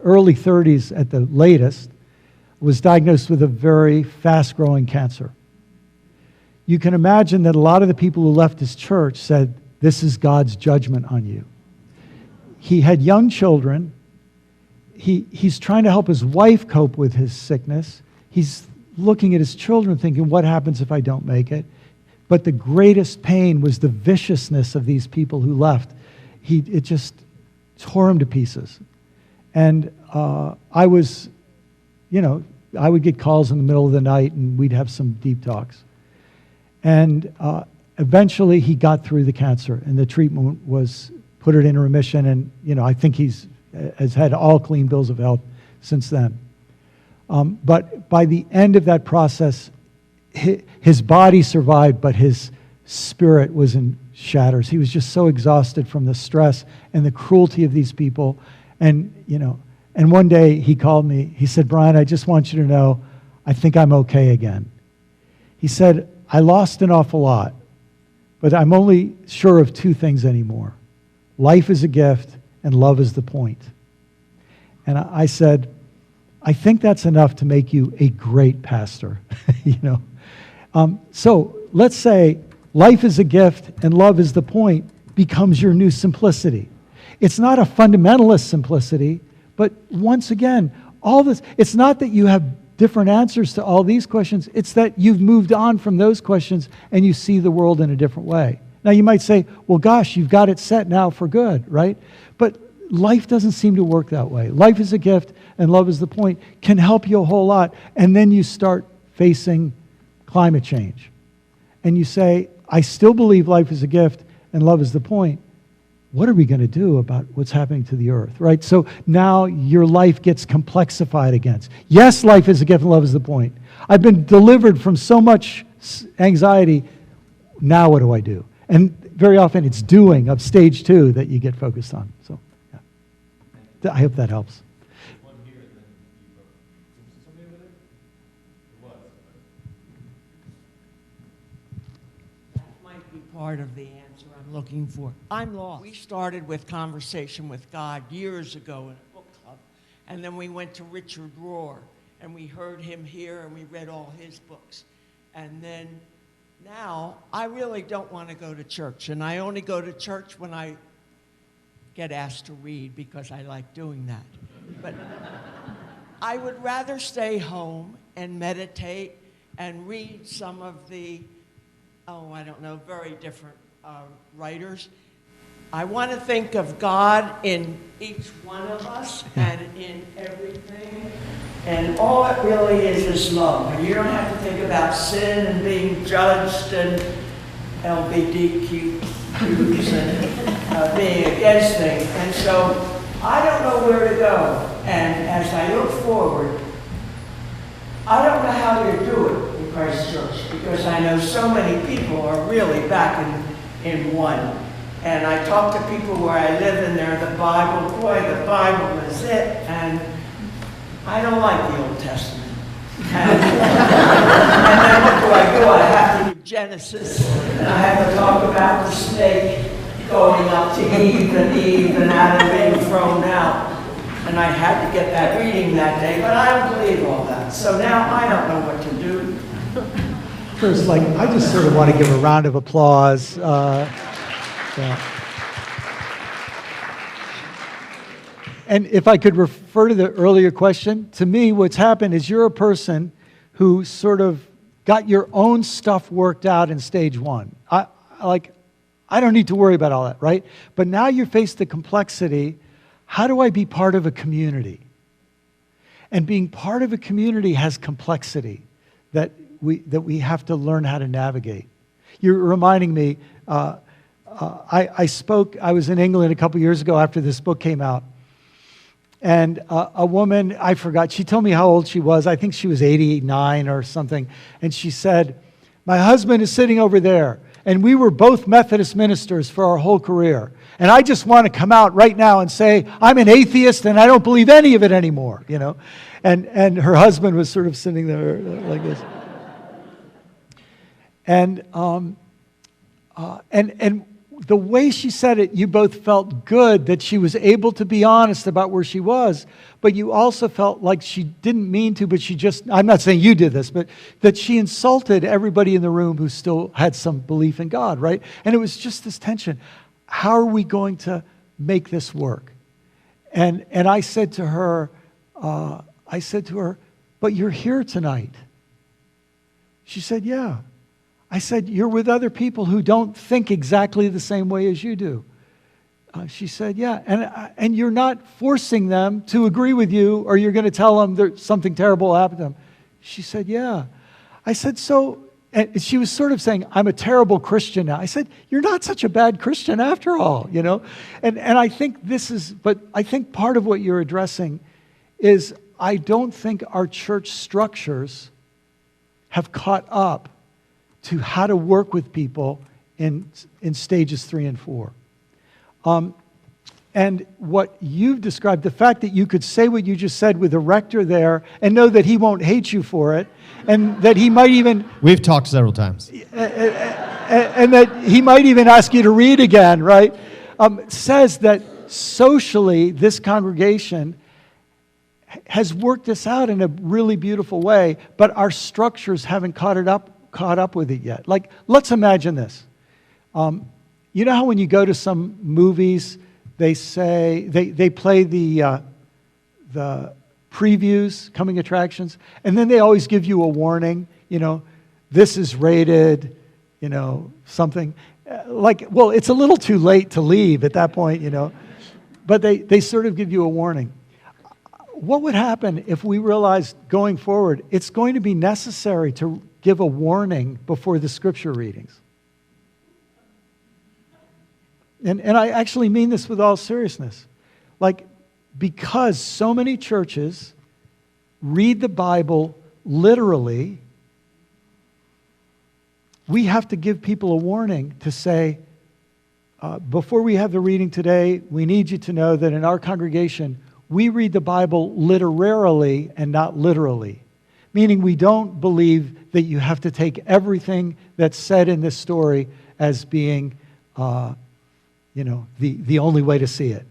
early 30s at the latest, was diagnosed with a very fast-growing cancer. You can imagine that a lot of the people who left his church said, this is God's judgment on you. He had young children. He's trying to help his wife cope with his sickness. He's looking at his children thinking, what happens if I don't make it? But the greatest pain was the viciousness of these people who left. It just tore him to pieces. And I would get calls in the middle of the night and we'd have some deep talks. And eventually he got through the cancer and the treatment was put it in remission. And, I think has had all clean bills of health since then. But by the end of that process, his body survived, but his spirit was in shatters. He was just so exhausted from the stress and the cruelty of these people. And one day he called me. He said, Brian, I just want you to know, I think I'm okay again. He said, I lost an awful lot, but I'm only sure of two things anymore. Life is a gift and love is the point. And I said, I think that's enough to make you a great pastor. So let's say life is a gift and love is the point becomes your new simplicity. It's not a fundamentalist simplicity, but once again, all this, it's not that you have different answers to all these questions, it's that you've moved on from those questions and you see the world in a different way. Now you might say, well gosh, you've got it set now for good, right? But life doesn't seem to work that way. Life is a gift and love is the point can help you a whole lot. And then you start facing climate change. And you say, I still believe life is a gift and love is the point. What are we going to do about what's happening to the earth, right? So now your life gets complexified against. Yes, life is a gift and love is the point. I've been delivered from so much anxiety. Now what do I do? And very often it's doing of stage 2 that you get focused on. So yeah. I hope that helps. That might be part of the answer I'm looking for. I'm lost. We started with Conversation with God years ago in a book club, and then we went to Richard Rohr, and we heard him here, and we read all his books. And then now, I really don't want to go to church, and I only go to church when I get asked to read because I like doing that. But I would rather stay home and meditate and read some of the, very different writers. I want to think of God in each one of us and in everything. And all it really is love. And you don't have to think about sin and being judged and LGBTQs and being against things. And so I don't know where to go. And as I look forward, I don't know how you do it in Christ Church because I know so many people are really back in one. And I talk to people where I live and they're the Bible. Boy, the Bible is it. And I don't like the Old Testament. And then what do? I have to do Genesis. And I have to talk about the snake going up to Eve and Adam being thrown out. And I had to get that reading that day, but I don't believe all that. So now I don't know what to do. First, I just sort of want to give a round of applause. Yeah. And if I could refer to the earlier question, to me, what's happened is you're a person who sort of got your own stuff worked out in stage one. I don't need to worry about all that, right? But now you're faced the complexity. How do I be part of a community? And being part of a community has complexity that we have to learn how to navigate. You're reminding me, I was in England a couple years ago after this book came out. And a woman, I forgot, she told me how old she was. I think she was 89 or something. And she said, my husband is sitting over there. And we were both Methodist ministers for our whole career. And I just want to come out right now and say, I'm an atheist and I don't believe any of it anymore, you know. And her husband was sort of sitting there like this. And the way she said it, you both felt good that she was able to be honest about where she was, but you also felt like she didn't mean to, but she just, I'm not saying you did this, but that she insulted everybody in the room who still had some belief in God, right? And it was just this tension. How are we going to make this work? And I said to her, but you're here tonight. She said, yeah. I said, you're with other people who don't think exactly the same way as you do. She said, yeah. And you're not forcing them to agree with you, or you're going to tell them that something terrible happened to them. She said, yeah. I said, so, and she was sort of saying, I'm a terrible Christian now. I said, you're not such a bad Christian after all, you know? And I think but I think part of what you're addressing is I don't think our church structures have caught up to how to work with people in stages 3 and 4. And what you've described, the fact that you could say what you just said with the rector there and know that he won't hate you for it, and that he might even... We've talked several times. And that he might even ask you to read again, right? Says that socially this congregation has worked this out in a really beautiful way, but our structures haven't caught up with it yet. Like, let's imagine this. You know how when you go to some movies, they say they play the previews, coming attractions, and then they always give you a warning. You know, this is rated. You know, something well, it's a little too late to leave at that point. You know, but they sort of give you a warning. What would happen if we realized going forward it's going to be necessary to give a warning before the scripture readings? And I actually mean this with all seriousness. Like, because so many churches read the Bible literally, we have to give people a warning to say, before we have the reading today, we need you to know that in our congregation, we read the Bible literarily and not literally. Meaning we don't believe that you have to take everything that's said in this story as being, the only way to see it.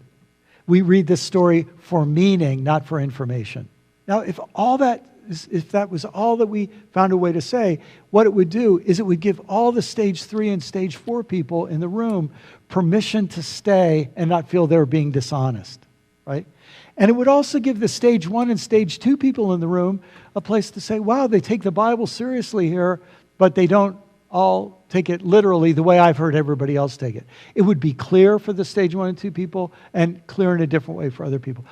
We read this story for meaning, not for information. Now, if that was all that we found a way to say, what it would do is it would give all the stage 3 and stage 4 people in the room permission to stay and not feel they were being dishonest, right? And it would also give the stage 1 and stage 2 people in the room a place to say, wow, they take the Bible seriously here, but they don't all take it literally the way I've heard everybody else take it. It would be clear for the stage 1 and 2 people and clear in a different way for other people.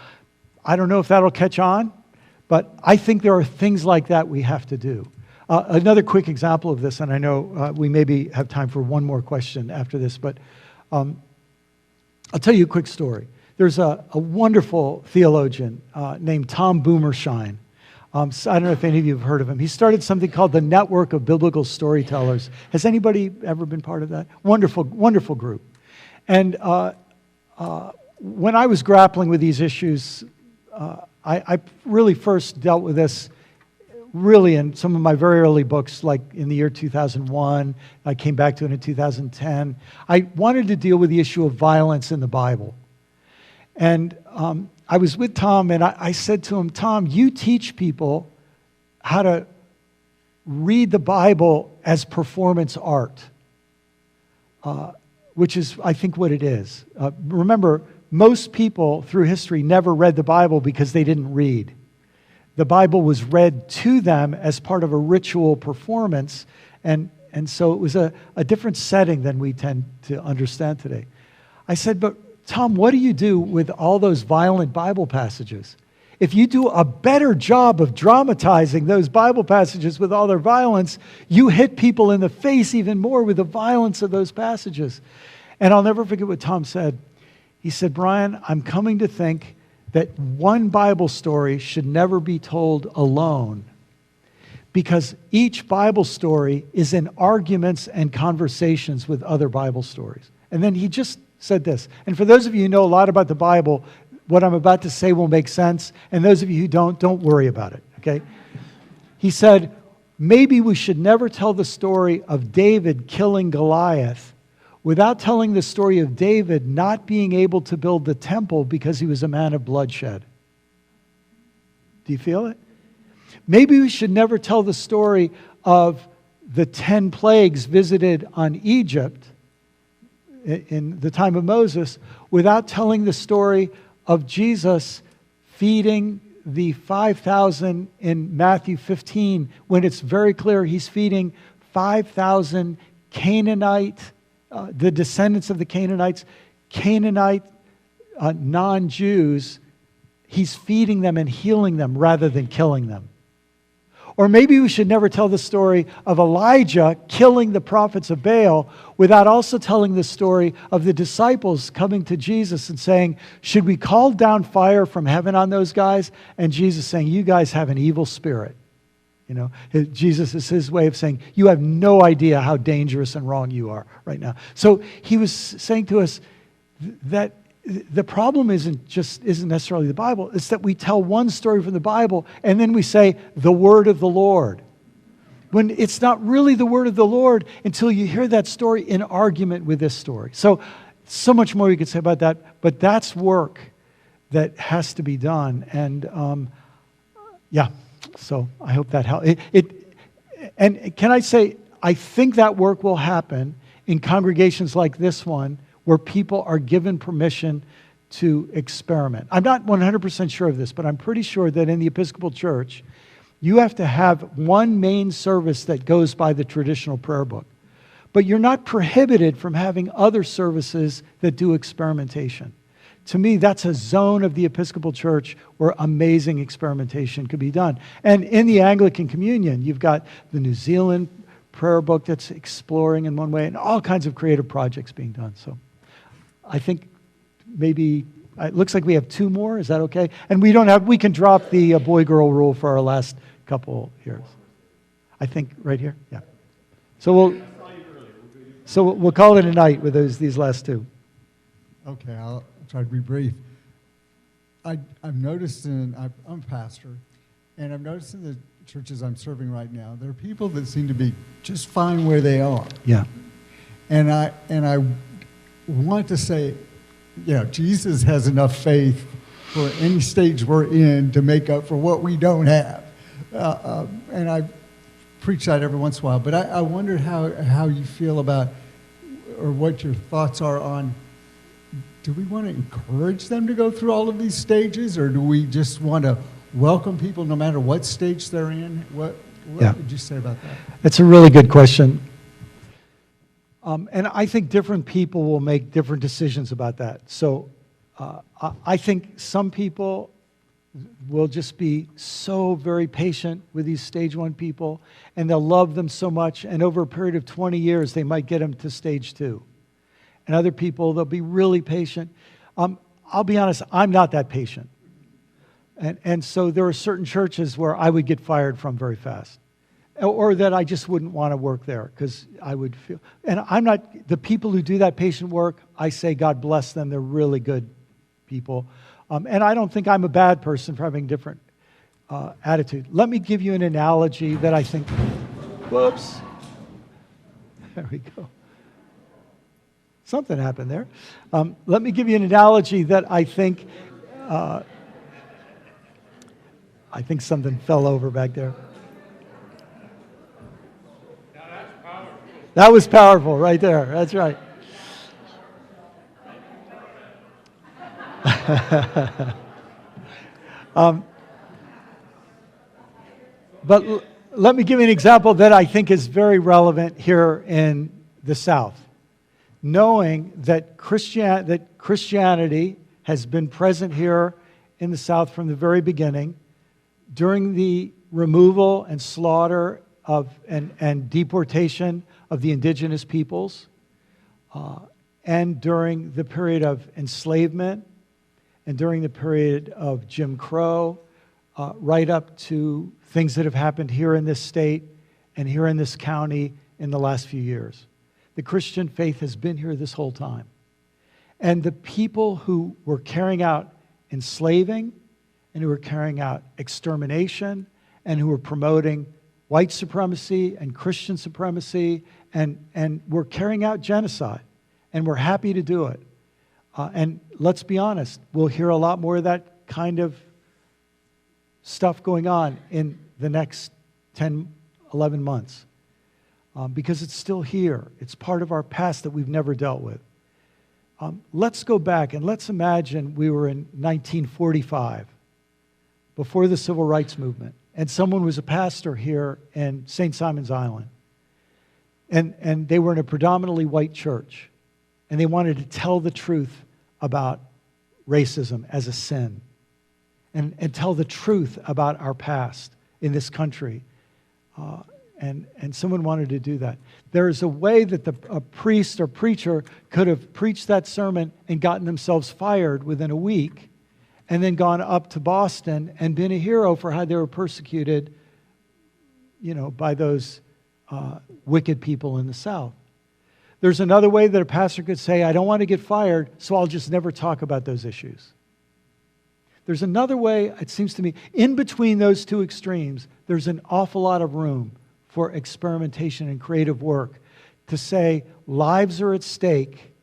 I don't know if that'll catch on, but I think there are things like that we have to do. Another quick example of this, and I know we maybe have time for one more question after this, but I'll tell you a quick story. There's a wonderful theologian named Tom Boomershine. So I don't know if any of you have heard of him. He started something called the Network of Biblical Storytellers. Has anybody ever been part of that? Wonderful, wonderful group. And when I was grappling with these issues, I really first dealt with this really in some of my very early books, like in the year 2001. I came back to it in 2010. I wanted to deal with the issue of violence in the Bible. And I was with Tom, and I said to him, Tom, you teach people how to read the Bible as performance art, which is, I think, what it is. Remember, most people through history never read the Bible because they didn't read. The Bible was read to them as part of a ritual performance, and so it was a different setting than we tend to understand today. I said, but Tom, what do you do with all those violent Bible passages? If you do a better job of dramatizing those Bible passages with all their violence, you hit people in the face even more with the violence of those passages. And I'll never forget what Tom said. He said, Brian, I'm coming to think that one Bible story should never be told alone, because each Bible story is in arguments and conversations with other Bible stories. And then he just said this, and for those of you who know a lot about the Bible, what I'm about to say will make sense, and those of you who don't worry about it, okay? He said, maybe we should never tell the story of David killing Goliath without telling the story of David not being able to build the temple because he was a man of bloodshed. Do you feel it? Maybe we should never tell the story of the 10 plagues visited on Egypt in the time of Moses without telling the story of Jesus feeding the 5,000 in Matthew 15, when it's very clear he's feeding 5,000 Canaanite, the descendants of the Canaanite, non-Jews. He's feeding them and healing them rather than killing them. Or maybe we should never tell the story of Elijah killing the prophets of Baal without also telling the story of the disciples coming to Jesus and saying, should we call down fire from heaven on those guys? And Jesus saying, you guys have an evil spirit. You know, Jesus is his way of saying, you have no idea how dangerous and wrong you are right now. So he was saying to us that the problem isn't necessarily the Bible. It's that we tell one story from the Bible and then we say the word of the Lord, when it's not really the word of the Lord until you hear that story in argument with this story. So much more you could say about that, but that's work that has to be done. And so I hope that helps. And can I say, I think that work will happen in congregations like this one, where people are given permission to experiment. I'm not 100% sure of this, but I'm pretty sure that in the Episcopal Church, you have to have one main service that goes by the traditional prayer book. But you're not prohibited from having other services that do experimentation. To me, that's a zone of the Episcopal Church where amazing experimentation could be done. And in the Anglican Communion, you've got the New Zealand prayer book that's exploring in one way, and all kinds of creative projects being done. So I think maybe, it looks like we have 2 more. Is that okay? And we can drop the boy-girl rule for our last couple years. I think right here? Yeah. So we'll call it a night with these last 2. Okay, I'll try to be brief. I've noticed I'm a pastor, and I've noticed in the churches I'm serving right now, there are people that seem to be just fine where they are. Yeah. And I want to say, Jesus has enough faith for any stage we're in to make up for what we don't have. And I preach that every once in a while, but I wonder how you feel about, or what your thoughts are on, do we want to encourage them to go through all of these stages, or do we just want to welcome people no matter what stage they're in? What would you say about that? That's a really good question. And I think different people will make different decisions about that. So I think some people will just be so very patient with these stage 1 people, and they'll love them so much, and over a period of 20 years, they might get them to stage 2. And other people, they'll be really patient. I'll be honest, I'm not that patient. And so there are certain churches where I would get fired from very fast, or that I just wouldn't want to work there because I would feel, and I'm not, the people who do that patient work, I say God bless them, they're really good people. And I don't think I'm a bad person for having different attitude. Let me give you an analogy that I think, whoops, there we go. Something happened there. Let me give you an analogy that I think I think something fell over back there. That was powerful right there. That's right. But let me give you an example that I think is very relevant here in the South. Knowing that Christianity has been present here in the South from the very beginning, during the removal and slaughter of and deportation of the indigenous peoples, and during the period of enslavement, and during the period of Jim Crow, right up to things that have happened here in this state and here in this county in the last few years. The Christian faith has been here this whole time. And the people who were carrying out enslaving and who were carrying out extermination and who were promoting white supremacy and Christian supremacy and were carrying out genocide, and we're happy to do it. And let's be honest, we'll hear a lot more of that kind of stuff going on in the next 10, 11 months. Because it's still here. It's part of our past that we've never dealt with. Let's go back and let's imagine we were in 1945, before the Civil Rights Movement, and someone was a pastor here in St. Simon's Island. And they were in a predominantly white church, and they wanted to tell the truth about racism as a sin, and tell the truth about our past in this country. And someone wanted to do that. There is a way that a priest or preacher could have preached that sermon and gotten themselves fired within a week, and then gone up to Boston and been a hero for how they were persecuted, by those wicked people in the South. There's another way that a pastor could say, I don't want to get fired, so I'll just never talk about those issues. There's another way, it seems to me, in between those two extremes, there's an awful lot of room for experimentation and creative work to say, lives are at stake,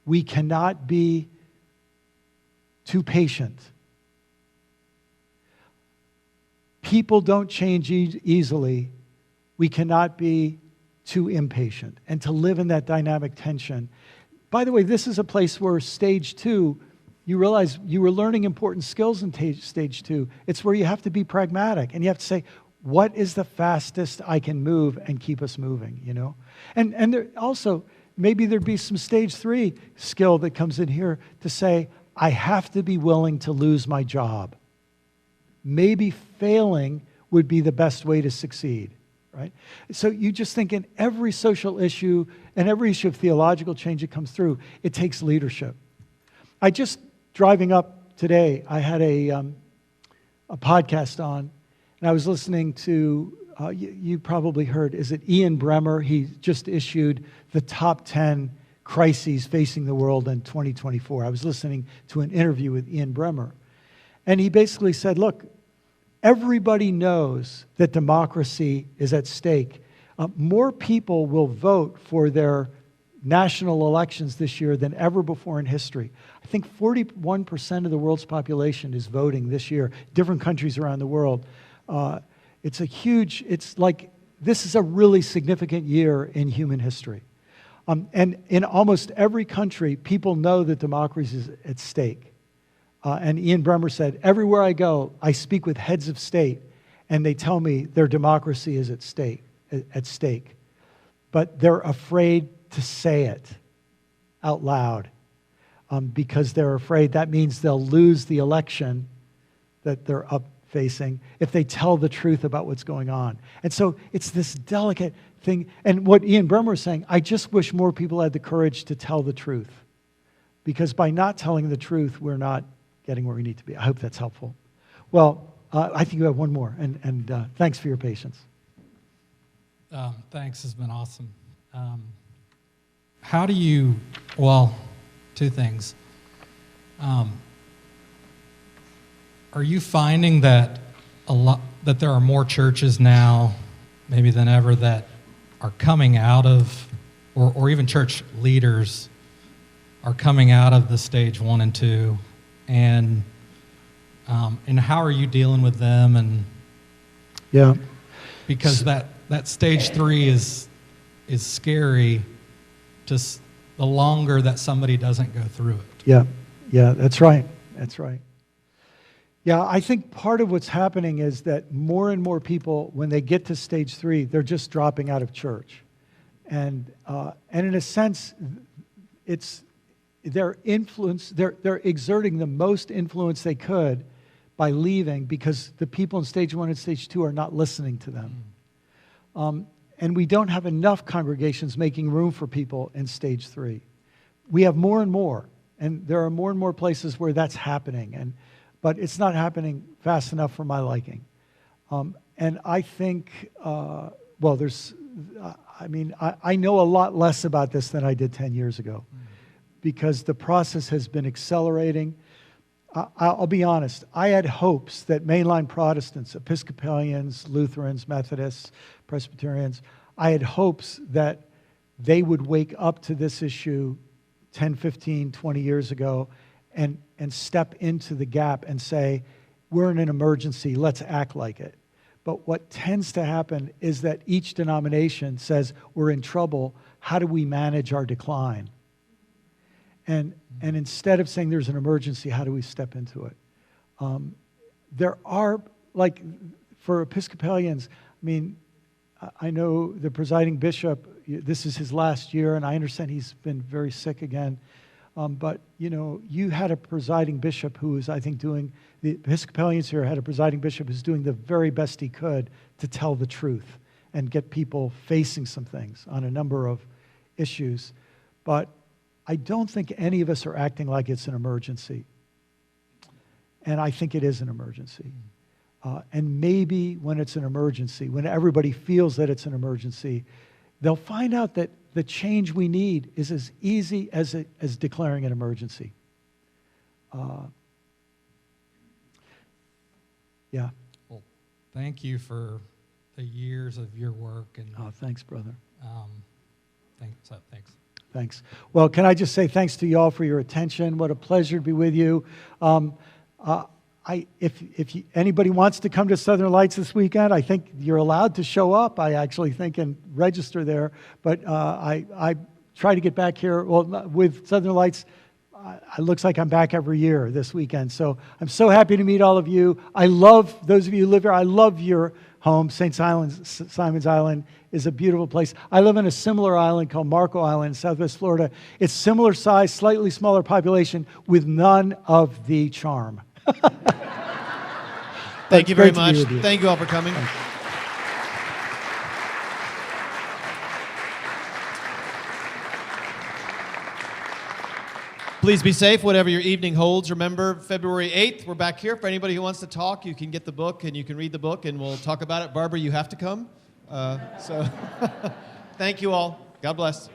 we cannot be too patient. People don't change easily, we cannot be too impatient, and to live in that dynamic tension. By the way, this is a place where stage 2, you realize you were learning important skills in stage 2. It's where you have to be pragmatic, and you have to say, what is the fastest I can move and keep us moving, And there also, maybe there'd be some stage 3 skill that comes in here to say, I have to be willing to lose my job. Maybe failing would be the best way to succeed, right? So you just think in every social issue and every issue of theological change that comes through, it takes leadership. Driving up today, I had a podcast on, and I was listening to, you probably heard, is it Ian Bremmer? He just issued the top 10 crises facing the world in 2024. I was listening to an interview with Ian Bremmer, and he basically said, look, everybody knows that democracy is at stake. More people will vote for their national elections this year than ever before in history. I think 41% of the world's population is voting this year, different countries around the world. It's like, this is a really significant year in human history. And in almost every country, people know that democracy is at stake. And Ian Bremmer said, everywhere I go, I speak with heads of state, and they tell me their democracy is at stake. But they're afraid to say it out loud because they're afraid that means they'll lose the election that they're up facing if they tell the truth about what's going on. And so it's this delicate thing. And what Ian Bremmer is saying, I just wish more people had the courage to tell the truth, because by not telling the truth, we're not getting where we need to be. I hope that's helpful. Well, I think you have one more, and thanks for your patience. Thanks, has been awesome. How do you, two things. Are you finding that that there are more churches now, maybe than ever, that are coming out of, or even church leaders are coming out of the stage 1 and 2, and And how are you dealing with them? And Yeah. because that stage 3 is scary, just the longer that somebody doesn't go through it. Yeah, yeah, that's right. That's right. Yeah, I think part of what's happening is that more and more people, when they get to stage 3, they're just dropping out of church. And in a sense, it's their influence, they're exerting the most influence they could by leaving because the people in stage 1 and stage 2 are not listening to them. And we don't have enough congregations making room for people in stage 3. We have more and more, and there are more and more places where that's happening, but it's not happening fast enough for my liking. And I think, I know a lot less about this than I did 10 years ago because the process has been accelerating. I'll be honest, I had hopes that mainline Protestants, Episcopalians, Lutherans, Methodists, Presbyterians, I had hopes that they would wake up to this issue 10, 15, 20 years ago and step into the gap and say, we're in an emergency, let's act like it. But what tends to happen is that each denomination says, we're in trouble, how do we manage our decline? And instead of saying there's an emergency, how do we step into it? There are, like, for Episcopalians, I know the presiding bishop, this is his last year, and I understand he's been very sick again. But, you had a presiding bishop who was, I think, the Episcopalians here had a presiding bishop who's doing the very best he could to tell the truth and get people facing some things on a number of issues. But I don't think any of us are acting like it's an emergency. And I think it is an emergency. And maybe when it's an emergency, when everybody feels that it's an emergency, they'll find out that the change we need is as easy as declaring an emergency. Yeah. Well, thank you for the years of your work. And Oh, thanks, brother. thanks. Thanks. Well, can I just say thanks to you all for your attention. What a pleasure to be with you. If anybody wants to come to Southern Lights this weekend, I think you're allowed to show up, I actually think, and register there. But I try to get back here. Well, with Southern Lights, it looks like I'm back every year this weekend. So I'm so happy to meet all of you. I love, those of you who live here, I love your home. St. Simon's Island is a beautiful place. I live on a similar island called Marco Island in Southwest Florida. It's similar size, slightly smaller population with none of the charm. Thank you very much. Thank you all for coming. Please be safe, whatever your evening holds. Remember, February 8th, we're back here. For anybody who wants to talk, you can get the book and you can read the book and we'll talk about it. Barbara, you have to come. Thank you all. God bless.